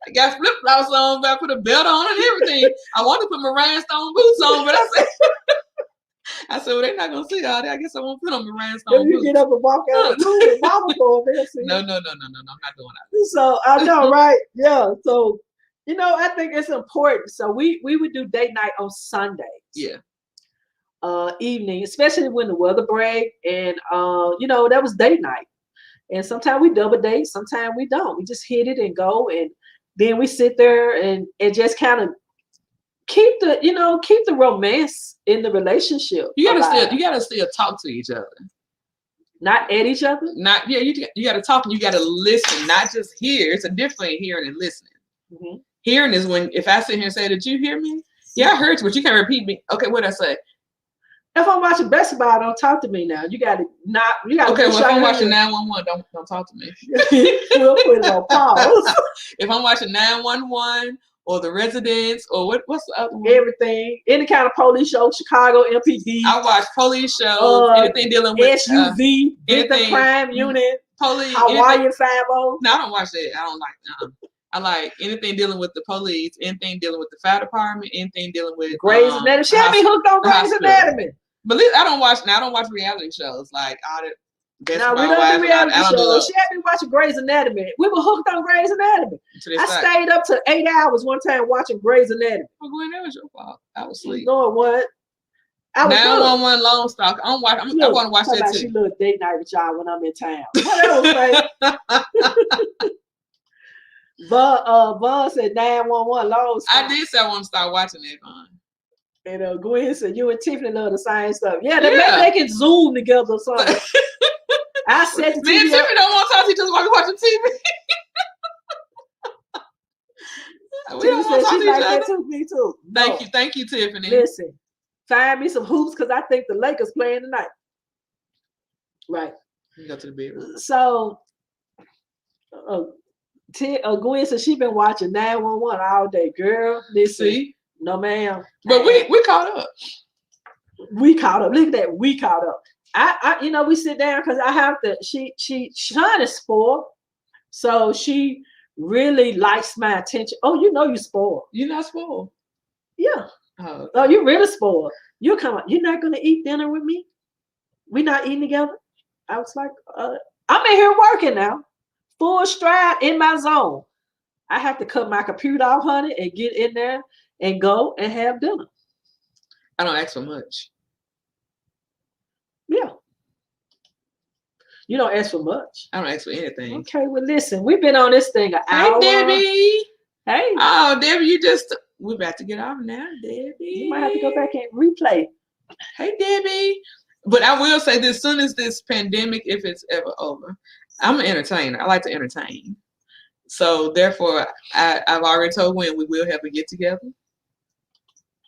I got flip flops on, but I put a belt on and everything. I wanted to put my rhinestone boots on, but I said, well, they're not gonna see all that. I guess I won't put on my rhinestone boots. You get up and walk out of the room and mama go over there. No, I'm not doing that. So I know, right? Yeah. So I think it's important. So we would do date night on Sundays. Yeah. Evening, especially when the weather break, and that was date night. And sometimes we double date, sometimes we don't. We just hit it and go, and then we sit there and just kind of keep the romance in the relationship. You gotta still talk to each other. Not at each other? You gotta talk and you gotta listen, not just hear. It's a difference in hearing and listening. Mm-hmm. Hearing is when if I sit here and say, did you hear me? Yeah, I heard you, but you can't repeat me. Okay, what did I say? If I'm watching basketball, don't talk to me now. You gotta. Okay, well, if I'm watching 911, don't talk to me. We'll put it on pause. If I'm watching 911 or The Residents or what's the other one? Everything, any kind of police show, Chicago MPD. I watch police shows, anything dealing with SUV, anything crime unit, police, Hawaiian 50. No, I don't watch that. I don't like. I like anything dealing with the police, anything dealing with the fire department, anything dealing with Grey's Anatomy. She had me hooked on Grey's Anatomy. But I don't watch reality shows like all that. No, we don't do reality shows. She had me watching Grey's Anatomy. We were hooked on Grey's Anatomy. I stayed up to 8 hours one time watching Grey's Anatomy. Well, Gwen, that was your fault. I was asleep. No, it wasn't. 911 Lone Stalker. I want to watch that too. She look date night with y'all when I'm in town. What else, Buzz said 911 Lone Stalker. I did say I want to start watching that one. And Gwen said you and Tiffany love the same stuff. Yeah, maybe they can Zoom together or something. I said to me and Tiffany don't want to talk to each other while we're watching TV. Tiffany said she like that too. Me too. Thank you, Tiffany. Listen, find me some hoops because I think the Lakers playing tonight. Right. You go to the bedroom. So, Gwen said she been watching 911 all day, girl. Listen. See? No, ma'am. But we caught up. We caught up. Look at that. We caught up. I we sit down because I have to. Shawn is spoiled, So she really likes my attention. Oh, you know you spoiled. You're not spoiled. Yeah. Oh, Oh, you really spoiled. You come on. You're not gonna eat dinner with me? We're not eating together. I was like, I'm in here working now, full stride in my zone. I have to cut my computer off, honey, and get in there and go and have dinner. I don't ask for much. Yeah. You don't ask for much. I don't ask for anything. Okay, well, listen, we've been on this thing an hour. Hey, Debbie. Hey. Oh, Debbie, we're about to get off now, Debbie. You might have to go back and replay. Hey, Debbie. But I will say this, as soon as this pandemic, if it's ever over, I'm an entertainer. I like to entertain. So therefore, I've already told Gwen we will have a get together.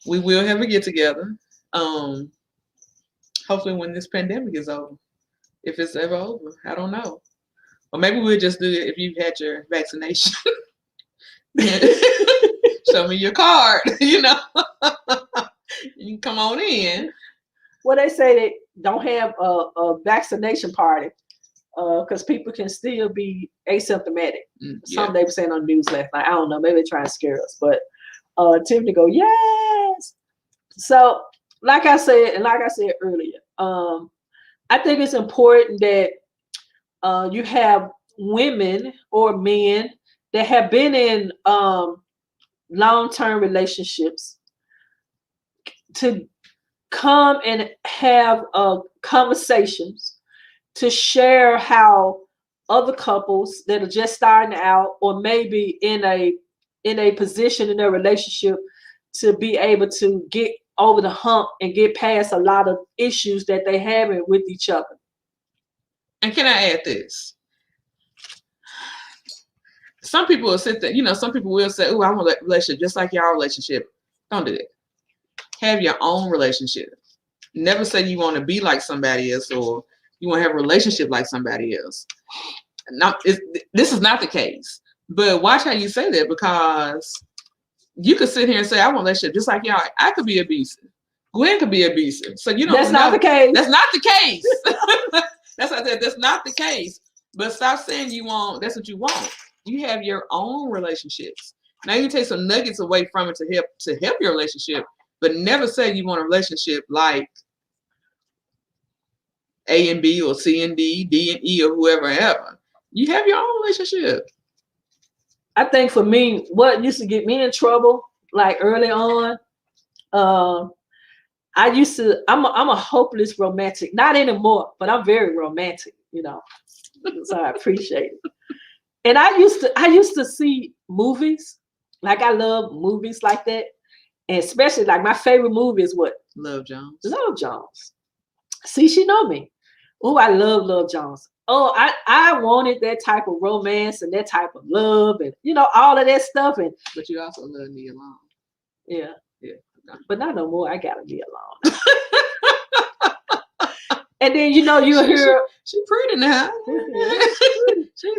We will have a get together. Hopefully when this pandemic is over. If it's ever over, I don't know. Or maybe we'll just do it if you've had your vaccination. Show me your card, you know. You can come on in. Well, they say they don't have a vaccination party because people can still be asymptomatic. Something they were saying on the news last night. I don't know. Maybe they're trying to scare us. But Tiffany go, yes. So, like I said earlier, I think it's important that you have women or men that have been in long-term relationships to come and have conversations to share how other couples that are just starting out or maybe in a position in their relationship to be able to get over the hump and get past a lot of issues that they having with each other. And can I add this? Some people will sit there, some people will say, oh, I want a relationship just like y'all relationship. Don't do it. Have your own relationship. Never say you want to be like somebody else or you want to have a relationship like somebody else. This is not the case. But watch how you say that, because you could sit here and say, I want a relationship just like y'all. I could be abusive. Gwen could be abusive. So you don't That's not the case. That's not the case. That's what I said. That's not the case. But stop saying that's what you want. You have your own relationships. Now you take some nuggets away from it to help your relationship, but never say you want a relationship like A and B or C and D, D and E or whoever ever. You have your own relationship. I think for me, what used to get me in trouble, like early on, I'm a hopeless romantic. Not anymore, but I'm very romantic, so I appreciate it. And I used to see movies, like I love movies like that. And especially like my favorite movie is what? Love Jones. Love Jones. See, she know me. Oh, I love Jones. Oh, I wanted that type of romance and that type of love and all of that stuff. But you also love me alone. Yeah. Yeah. But not no more. I gotta be alone. And then you hear she pretty now. She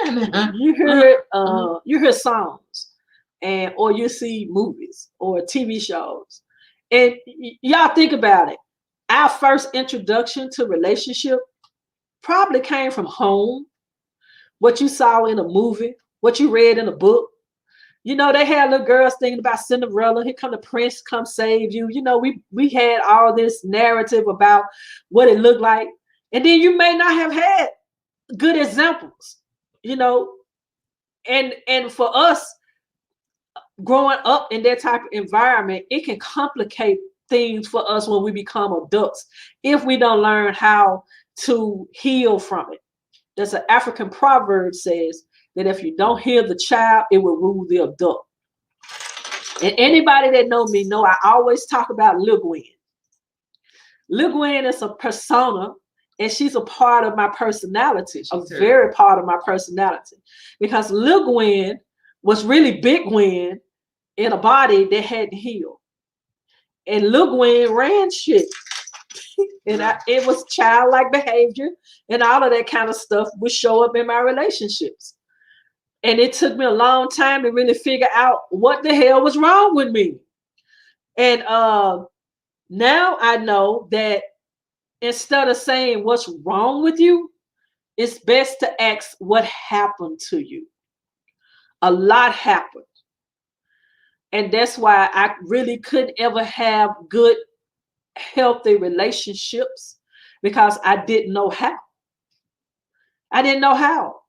fine now. You hear songs or you see movies or TV shows. And y'all think about it. Our first introduction to relationship probably came from home, what you saw in a movie, what you read in a book. They had little girls thinking about Cinderella. Here come the prince, come save you. We had all this narrative about what it looked like. And then you may not have had good examples, and for us growing up in that type of environment, it can complicate things for us when we become adults if we don't learn how to heal from it. There's an African proverb says that if you don't heal the child, it will rule the adult. And anybody that know me know I always talk about Lil Gwen. Lil Gwen is a persona, and she's a part of my personality, very part of my personality. Because Lil Gwen was really Big Gwen in a body that hadn't healed. And Lil Gwen ran shit. And it was childlike behavior and all of that kind of stuff would show up in my relationships. And it took me a long time to really figure out what the hell was wrong with me. And now I know that instead of saying what's wrong with you, it's best to ask what happened to you. A lot happened. And that's why I really couldn't ever have good, healthy relationships, because I didn't know how. I didn't know how.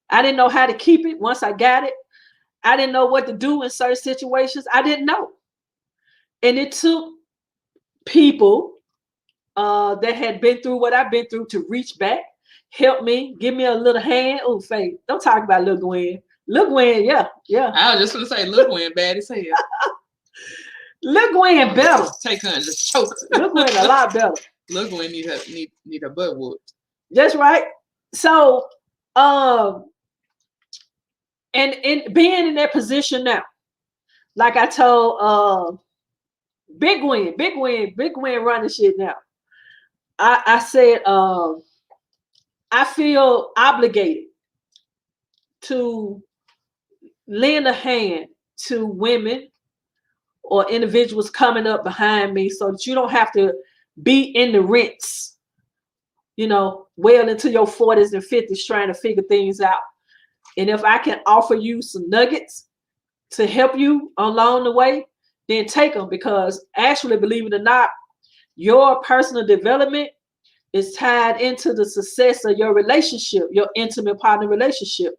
I didn't know how to keep it once I got it. I didn't know what to do in certain situations. I didn't know. And it took people that had been through what I've been through to reach back, help me, give me a little hand. Oh, Faith, don't talk about Lil Gwen. Lil Gwen, yeah. I was just going to say, Lil Gwen bad as hell. Lil Gwen better. Take her and just choke her. Lil Gwen a lot better. Lil Gwen need her butt whooped. That's right. So, and being in that position now, like I told Big Gwen running shit now. I said I feel obligated to lend a hand to women or individuals coming up behind me, so that you don't have to be in the rinse, well into your 40s and 50s trying to figure things out. And if I can offer you some nuggets to help you along the way, then take them, because actually, believe it or not, your personal development is tied into the success of your relationship, your intimate partner relationship.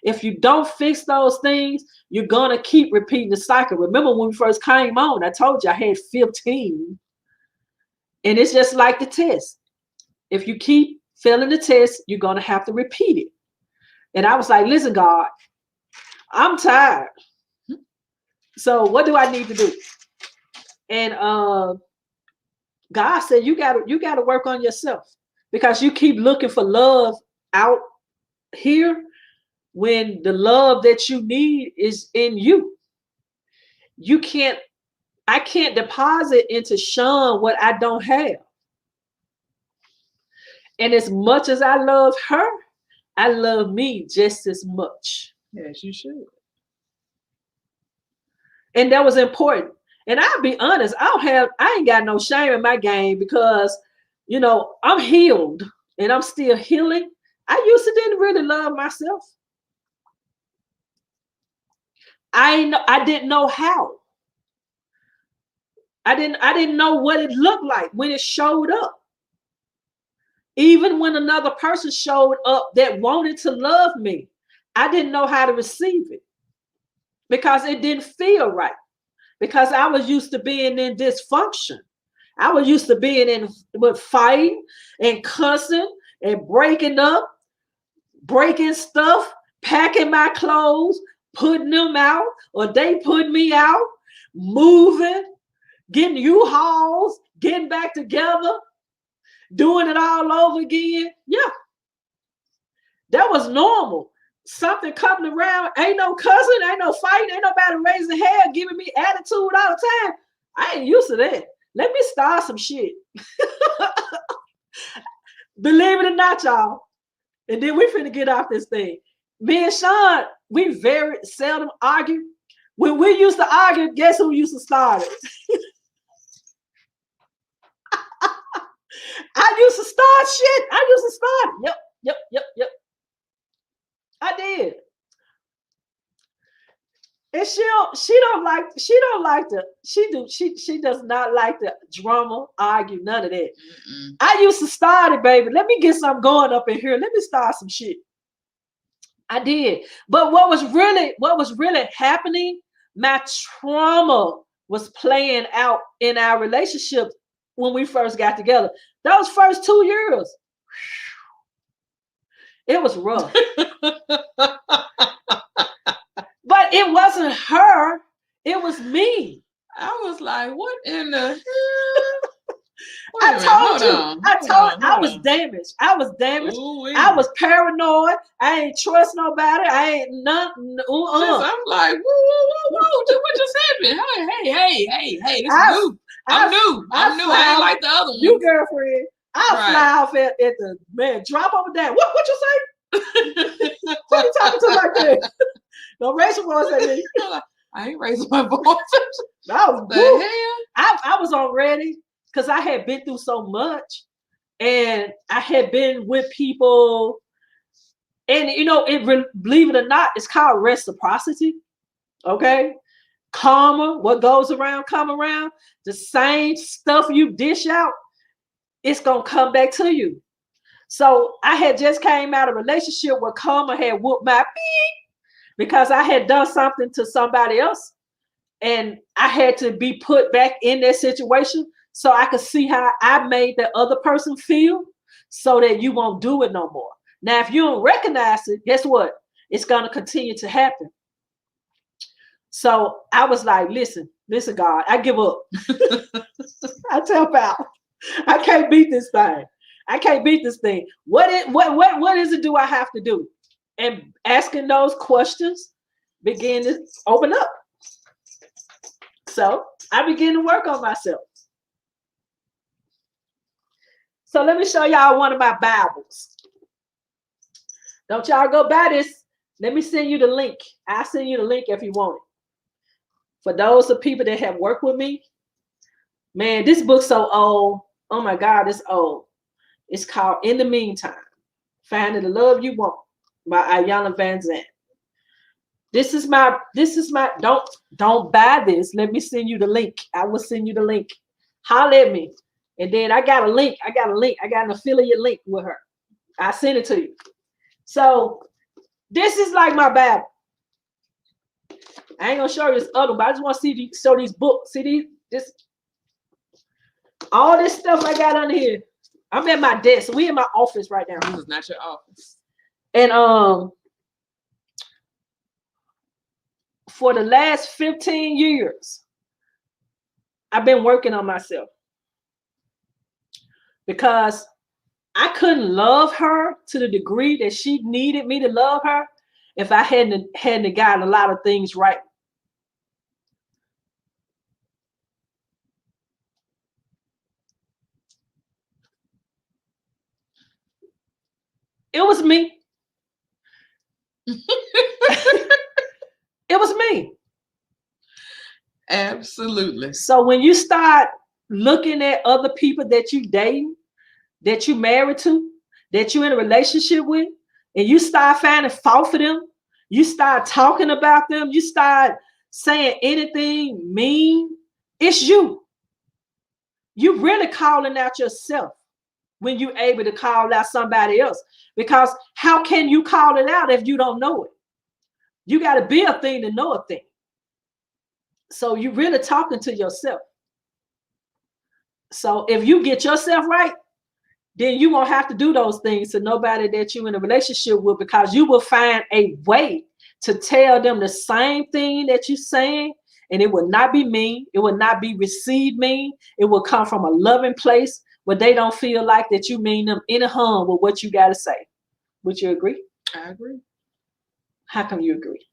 If you don't fix those things, you're going to keep repeating the cycle. Remember when we first came on, I told you I had 15. And it's just like the test. If you keep failing the test, you're going to have to repeat it. And I was like, listen, God, I'm tired. So what do I need to do? And God said, you got to work on yourself, because you keep looking for love out here when the love that you need is in you. I can't deposit into Shawn what I don't have. And as much as I love her, I love me just as much. Yes, you should. And that was important. And I'll be honest, I ain't got no shame in my game, because, I'm healed and I'm still healing. I used to didn't really love myself. I didn't know how. I didn't know what it looked like when it showed up. Even when another person showed up that wanted to love me, I didn't know how to receive it, because it didn't feel right. Because I was used to being in dysfunction. I was used to being with fighting and cussing and breaking up, breaking stuff, packing my clothes, putting them out, or they put me out, moving, getting U-Hauls, getting back together, doing it all over again. Yeah. That was normal. Something coming around, ain't no cussing, ain't no fighting, ain't nobody raising hell, giving me attitude all the time. I ain't used to that. Let me start some shit. Believe it or not, y'all. And then we finna get off this thing. Me and Shawn, we very seldom argue. When we used to argue, guess who used to start it? I used to start shit. I used to start. Yep. I did. And she does not like the drama, argue, none of that. Mm-mm. I used to start it, baby. Let me get something going up in here. Let me start some shit. I did. But what was really happening, my trauma was playing out in our relationship when we first got together. Those first 2 years, it was rough. But it wasn't her. It was me. I was like, what in the hell? I was damaged. I was damaged. Ooh-wee. I was paranoid. I ain't trust nobody. I ain't nothing. I'm like, whoa. What just happened? Hey, this is new. I'm new. I ain't like the other one. You girlfriend. I'll fly off at the man. Drop over there. What you say? Who you talking to like that? Don't raise your voice at me. I ain't raising my voice. That was the hell. I was already, because I had been through so much, and I had been with people And believe it or not, it's called reciprocity. Okay. Karma, what goes around, come around. The same stuff you dish out, it's gonna come back to you. So I had just came out of a relationship where karma had whooped my beat because I had done something to somebody else, and I had to be put back in that situation so I could see how I made the other person feel, so that you won't do it no more. Now, if you don't recognize it, guess what? It's gonna continue to happen. So I was like, listen, God, I give up. I tap out. I can't beat this thing. I can't beat this thing. What is it do I have to do? And asking those questions began to open up. So I began to work on myself. So let me show y'all one of my Bibles. Don't y'all go buy this. Let me send you the link. I'll send you the link if you want it. For those of people that have worked with me, man, this book's so old. Oh my God, it's old. It's called In the Meantime, Finding the Love You Want by Ayanna Van Zandt. This is my, don't buy this. Let me send you the link. I will send you the link. Holler at me. And then I got a link. I got an affiliate link with her. I send it to you. So this is like my Bible. I ain't gonna show you this other, but I just want to show these books. See all this stuff I got under here. I'm at my desk. We in my office right now. This is not your office. And for the last 15 years, I've been working on myself because I couldn't love her to the degree that she needed me to love her if I hadn't gotten a lot of things right. It was me. It was me. Absolutely. So when you start looking at other people that you dating, that you married to, that you in a relationship with, and you start finding fault for them, you start talking about them, you start saying anything mean, it's you. You really calling out yourself when you're able to call out somebody else. Because how can you call it out if you don't know it? You got to be a thing to know a thing. So you're really talking to yourself. So if you get yourself right, then you won't have to do those things to nobody that you're in a relationship with, because you will find a way to tell them the same thing that you're saying, and it will not be mean. It will not be received mean. It will come from a loving place where they don't feel like that you mean them any harm with what you got to say. Would you agree? I agree. How come you agree?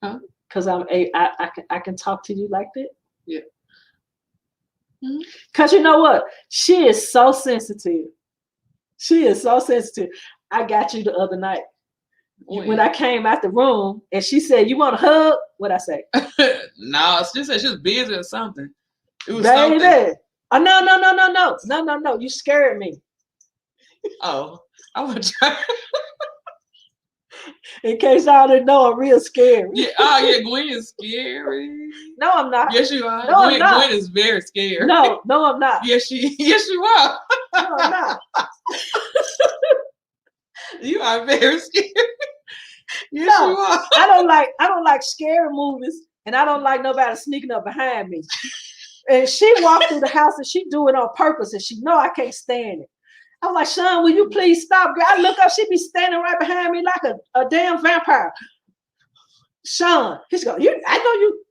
Huh? Because I can talk to you like that. Yeah. Because you know what? She is so sensitive. She is so sensitive. I got you the other night. When I came out the room and she said, "You want a hug?" What'd I say? No, she said she was busy or something. It was Baby. something. Oh, no. You scared me. Oh, I was trying. In case y'all didn't know, I'm real scary. Yeah. Oh, yeah. Gwen is scary. No, I'm not. Yes, you are. No, I'm not. Gwen is very scary. No, I'm not. Yes, you are. No, I'm not. You are very scary. Yes, No, you are. I don't like scary movies, and I don't like nobody sneaking up behind me. And she walked through the house and she do it on purpose, and she know I can't stand it. I'm like, "Shawn, will you please stop?" Girl, I look up, she be standing right behind me like a damn vampire. Shawn, he's going, I know you.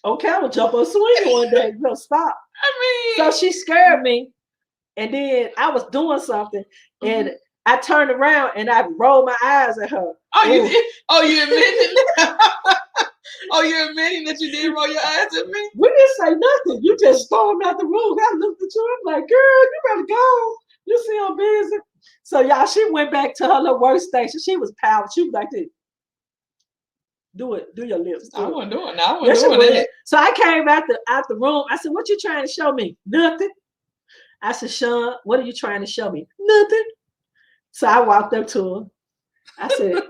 Okay, I'm gonna jump on a swing one day. No, stop. I mean, so she scared me, and then I was doing something, and I turned around and I rolled my eyes at her. You admitting? You're admitting that you did roll your eyes at me? We didn't say nothing. You just stormed out the room. I looked at you. I'm like, "Girl, you better go. You see I'm busy." So y'all, she went back to her little workstation. She was powerful. She was like this. Do it. Do your lips. I wasn't doing that. I wasn't doing that. So I came out the room. I said, "What you trying to show me?" "Nothing." I said, "Shawn, what are you trying to show me?" "Nothing." So I walked up to her I said,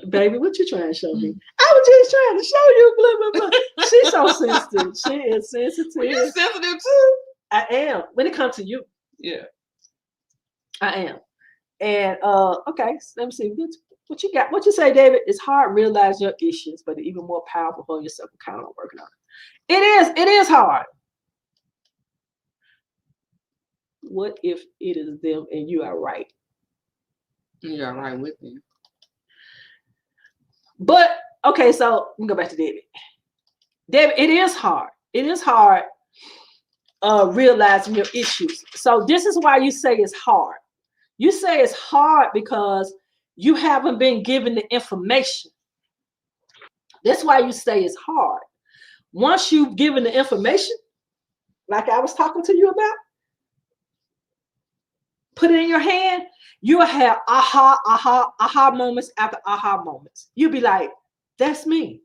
baby, what you trying to show me? I was just trying to show you, blah, blah, blah. She's so sensitive. She is sensitive. Well, you're sensitive too. I am. When it comes to you. Yeah. I am. And okay, so let me see. What you got? What you say, David? It's hard to realize your issues, but even more powerful hold yourself accountable working on it. It is hard. What if it is them and you are right? You are right with them. But okay, so let me go back to David. David, it is hard. It is hard realizing your issues. So this is why you say it's hard. You say it's hard because you haven't been given the information. That's why you say it's hard. Once you've given the information, like I was talking to you about, put it in your hand, you'll have aha moments after aha moments. You'll be like, that's me.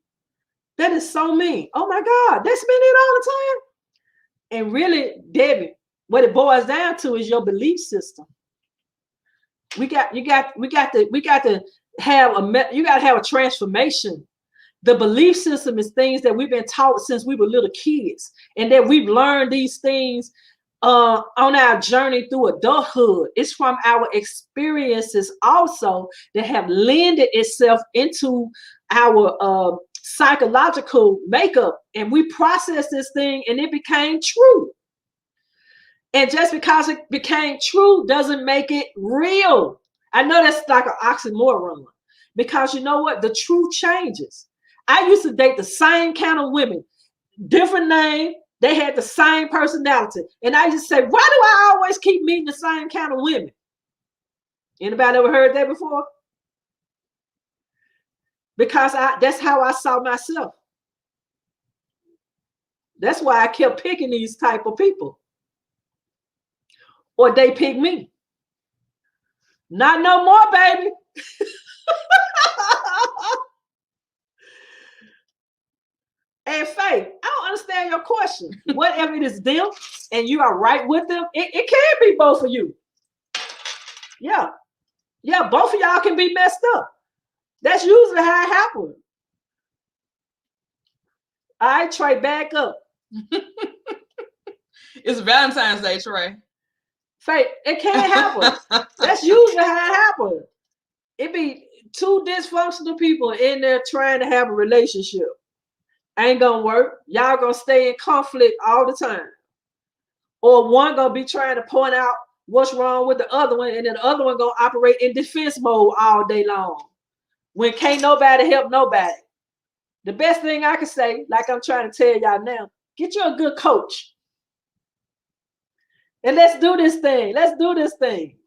That is so me. Oh my God, that's been it all the time. And really, Debbie, what it boils down to is your belief system. You got to have a transformation. The belief system is things that we've been taught since we were little kids, and that we've learned these things on our journey through adulthood. It's from our experiences also that have lended itself into our psychological makeup, and we process this thing and it became true. And just because it became true doesn't make it real. I know that's like an oxymoron, because you know what? The truth changes. I used to date the same kind of women, different name. They had the same personality. And I just say, why do I always keep meeting the same kind of women? Anybody ever heard that before? Because that's how I saw myself. That's why I kept picking these type of people. Or they pick me. Not no more, baby. And Faith, I don't understand your question. Whatever it is them and you are right with them, it can be both of you. Yeah. Yeah, both of y'all can be messed up. That's usually how it happens. All right, Trey, back up. It's Valentine's Day, Trey. Faith, it can't happen. That's usually how it happens. It be two dysfunctional people in there trying to have a relationship. Ain't gonna work. Y'all gonna stay in conflict all the time. Or one gonna be trying to point out what's wrong with the other one, and then the other one gonna operate in defense mode all day long. When can't nobody help nobody. The best thing I can say, like I'm trying to tell y'all now, get you a good coach. And let's do this thing. Let's do this thing.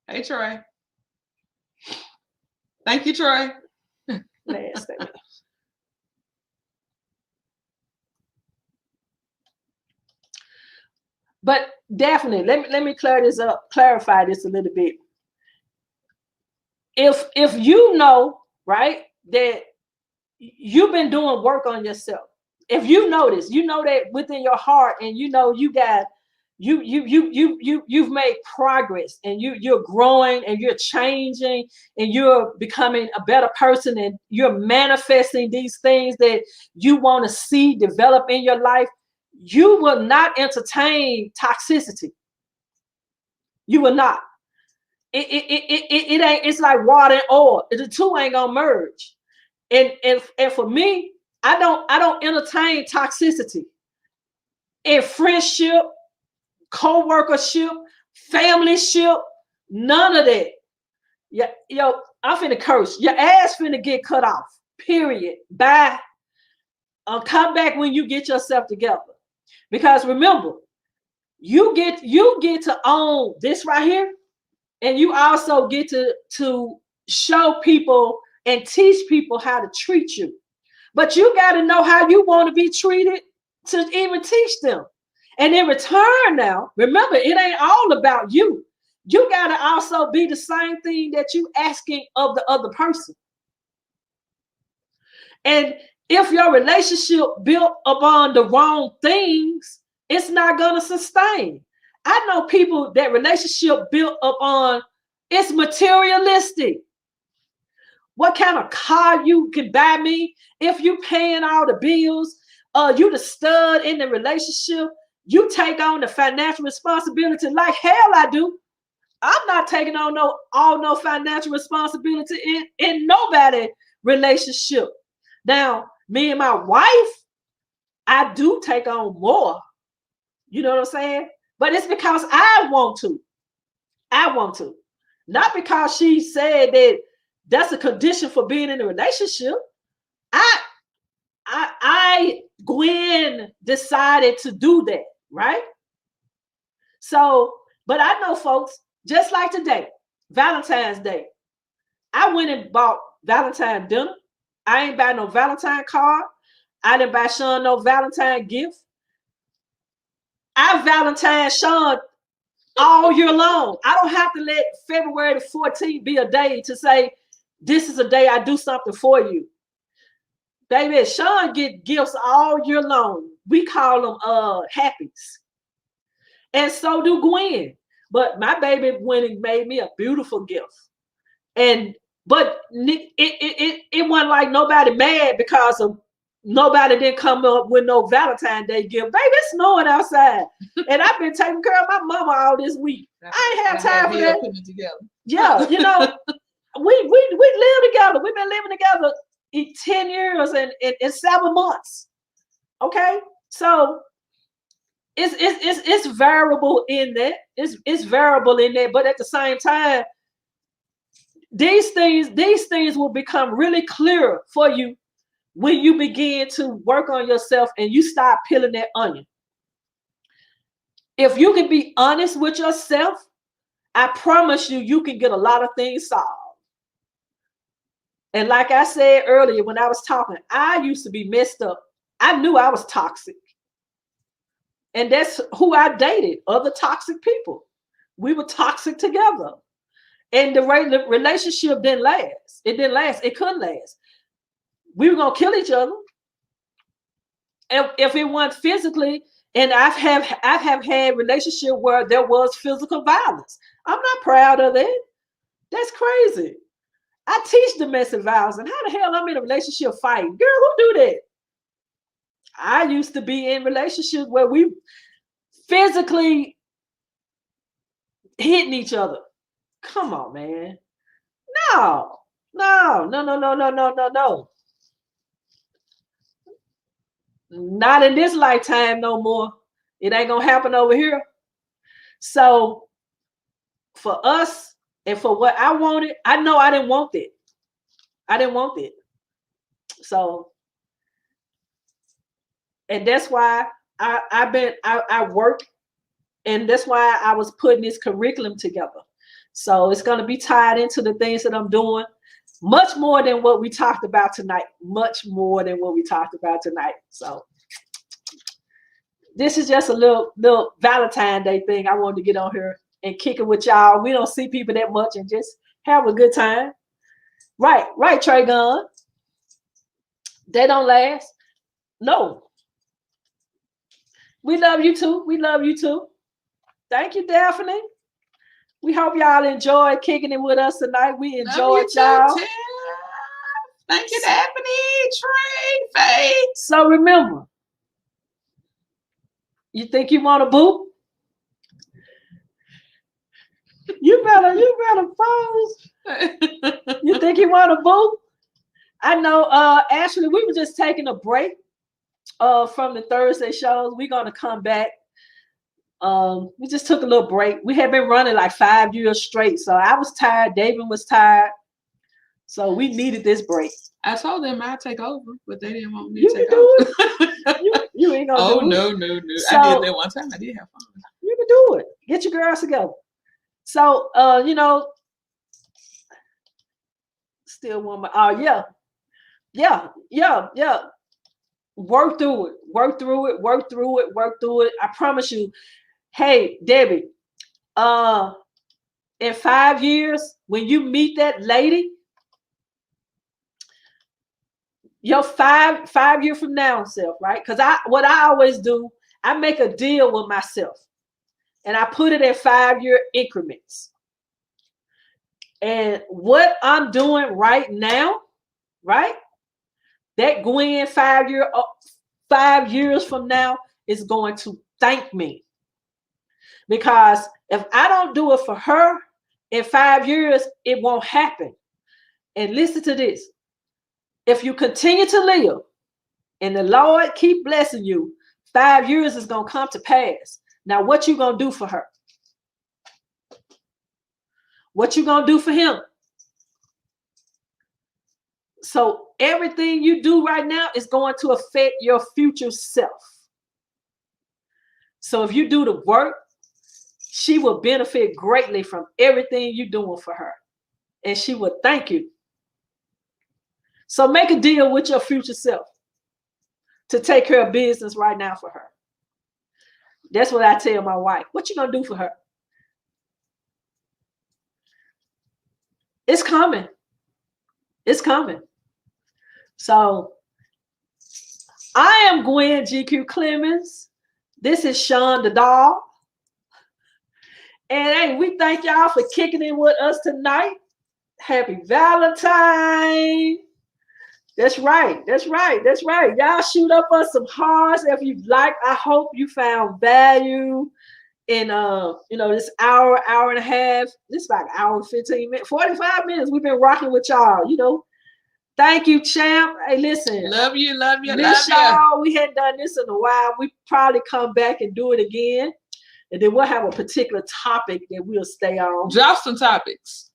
Hey, Troy. Thank you, Troy. Last thing. But definitely, let me clarify this a little bit. If you know, right, that you've been doing work on yourself, if you notice, you know that within your heart, and you know you've made progress, and you're growing, and you're changing, and you're becoming a better person, and you're manifesting these things that you want to see develop in your life, you will not entertain toxicity. You will not. It ain't. It's like water and oil. The two ain't gonna merge. And for me, I don't entertain toxicity in friendship, co-workership, familyship, none of that. Yeah, yo, I'm finna curse. Your ass finna get cut off. Period. Bye. Come back when you get yourself together. Because remember, you get to own this right here, and you also get to show people and teach people how to treat you. But you got to know how you want to be treated to even teach them. And in return now, remember, it ain't all about you. You got to also be the same thing that you asking of the other person. And if your relationship built upon the wrong things, it's not gonna sustain. I know people that relationship built upon it's materialistic. What kind of car you can buy me if you paying all the bills? You the stud in the relationship. You take on the financial responsibility like hell I do. I'm not taking on no financial responsibility in nobody relationship. Now, me and my wife, I do take on more. You know what I'm saying? But it's because I want to. I want to. Not because she said that that's a condition for being in a relationship. Gwen decided to do that, right? So, but I know folks, just like today, Valentine's Day, I went and bought Valentine dinner. I ain't buy no Valentine card. I didn't buy Shawn no Valentine gift. I Valentine Shawn all year long. I don't have to let February the 14th be a day to say, this is a day I do something for you. Baby, Shawn get gifts all year long. We call them happies. And so do Gwen. But my baby went and made me a beautiful gift. But it wasn't like nobody mad because of nobody didn't come up with no Valentine's Day gift. Baby, it's snowing outside. And I've been taking care of my mama all this week. I ain't have time for that. Putting it together. Yeah, you know, we live together. We've been living together 10 years and 7 months. Okay? So it's variable in that. It's variable in that, but at the same time, these things will become really clear for you when you begin to work on yourself and you start peeling that onion. If you can be honest with yourself, I promise you can get a lot of things solved. And like I said earlier when I was talking, I used to be messed up. I knew I was toxic. And that's who I dated, other toxic people. We were toxic together. And the relationship didn't last. It didn't last. It couldn't last. We were going to kill each other. If it wasn't physically, and I have had relationship where there was physical violence. I'm not proud of it. That's crazy. I teach domestic violence, and how the hell I'm in a relationship fighting? Girl, who do that? I used to be in relationships where we physically hitting each other. Come on, man. No. Not in this lifetime no more. It ain't gonna happen over here. So for us and for what I wanted, I know I didn't want it. I didn't want it. So, and that's why I work, and that's why I was putting this curriculum together. So it's going to be tied into the things that I'm doing, much more than what we talked about tonight. Much more than what we talked about tonight. So this is just a little Valentine's Day thing I wanted to get on here and kick it with y'all. We don't see people that much and just have a good time. Right, Trey Gunn. They don't last. No. We love you too. We love you too. Thank you, Daphne. We hope y'all enjoyed kicking it with us tonight. We enjoyed y'all. Thank you, Daphne, Trey, Faye. So remember, you think you want a boo? You better pose. You think you want a boo? I know, Ashley, we were just taking a break from the Thursday shows. We're gonna come back. We just took a little break. We had been running like 5 years straight, so I was tired. David was tired, so we needed this break. I told them I'd take over, but they didn't want me to take over. You ain't gonna do it. No. So, I did that one time. I did have fun. You can do it. Get your girls together. So, still one more. Oh, yeah. Work through it. I promise you. Hey, Debbie, in 5 years, when you meet that lady, your 5 year from now self, right? Because what I always do, I make a deal with myself and I put it in 5-year increments. And what I'm doing right now, right? That Gwen 5 years from now is going to thank me. Because if I don't do it for her in 5 years, it won't happen. And listen to this. If you continue to live and the Lord keep blessing you, 5 years is going to come to pass. Now, what you going to do for her? What you going to do for him? So everything you do right now is going to affect your future self. So if you do the work, she will benefit greatly from everything you're doing for her. And she will thank you. So make a deal with your future self to take care of business right now for her. That's what I tell my wife. What you going to do for her? It's coming. It's coming. So I am Gwen GQ Clemons. This is Shawn the dog. And hey, we thank y'all for kicking in with us tonight. Happy Valentine. That's right. That's right. That's right. Y'all shoot up us some hearts if you like. I hope you found value in this hour and a half. This is like an hour and 15 minutes, 45 minutes. We've been rocking with y'all, Thank you, champ. Hey, listen. Love you. Miss y'all. We hadn't done this in a while. We probably come back and do it again. And then we'll have a particular topic that we'll stay on. Drop some topics.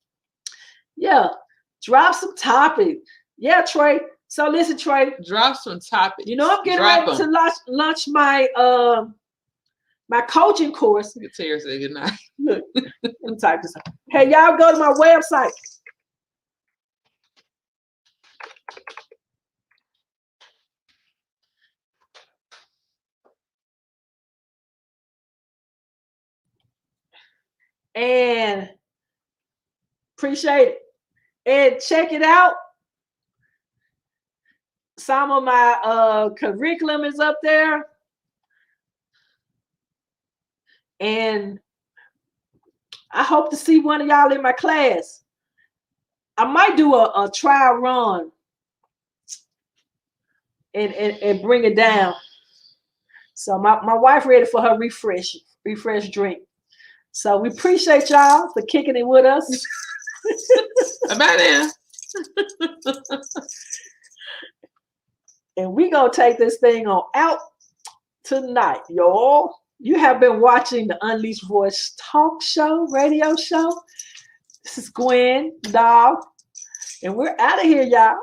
Yeah. Drop some topics. Yeah, Trey. So listen, Trey. Drop some topics. I'm getting ready to launch my my coaching course. You can tell her say good night. Look, let me type this out. Hey, y'all go to my website. And appreciate it. And check it out. Some of my curriculum is up there. And I hope to see one of y'all in my class. I might do a trial run and bring it down. So my wife ready for her refresh drink. So we appreciate y'all for kicking it with us. Bye now. And we gonna take this thing on out tonight, y'all. You have been watching the Unleashed Voice talk show, radio show. This is Gwen, dog. And we're out of here, y'all.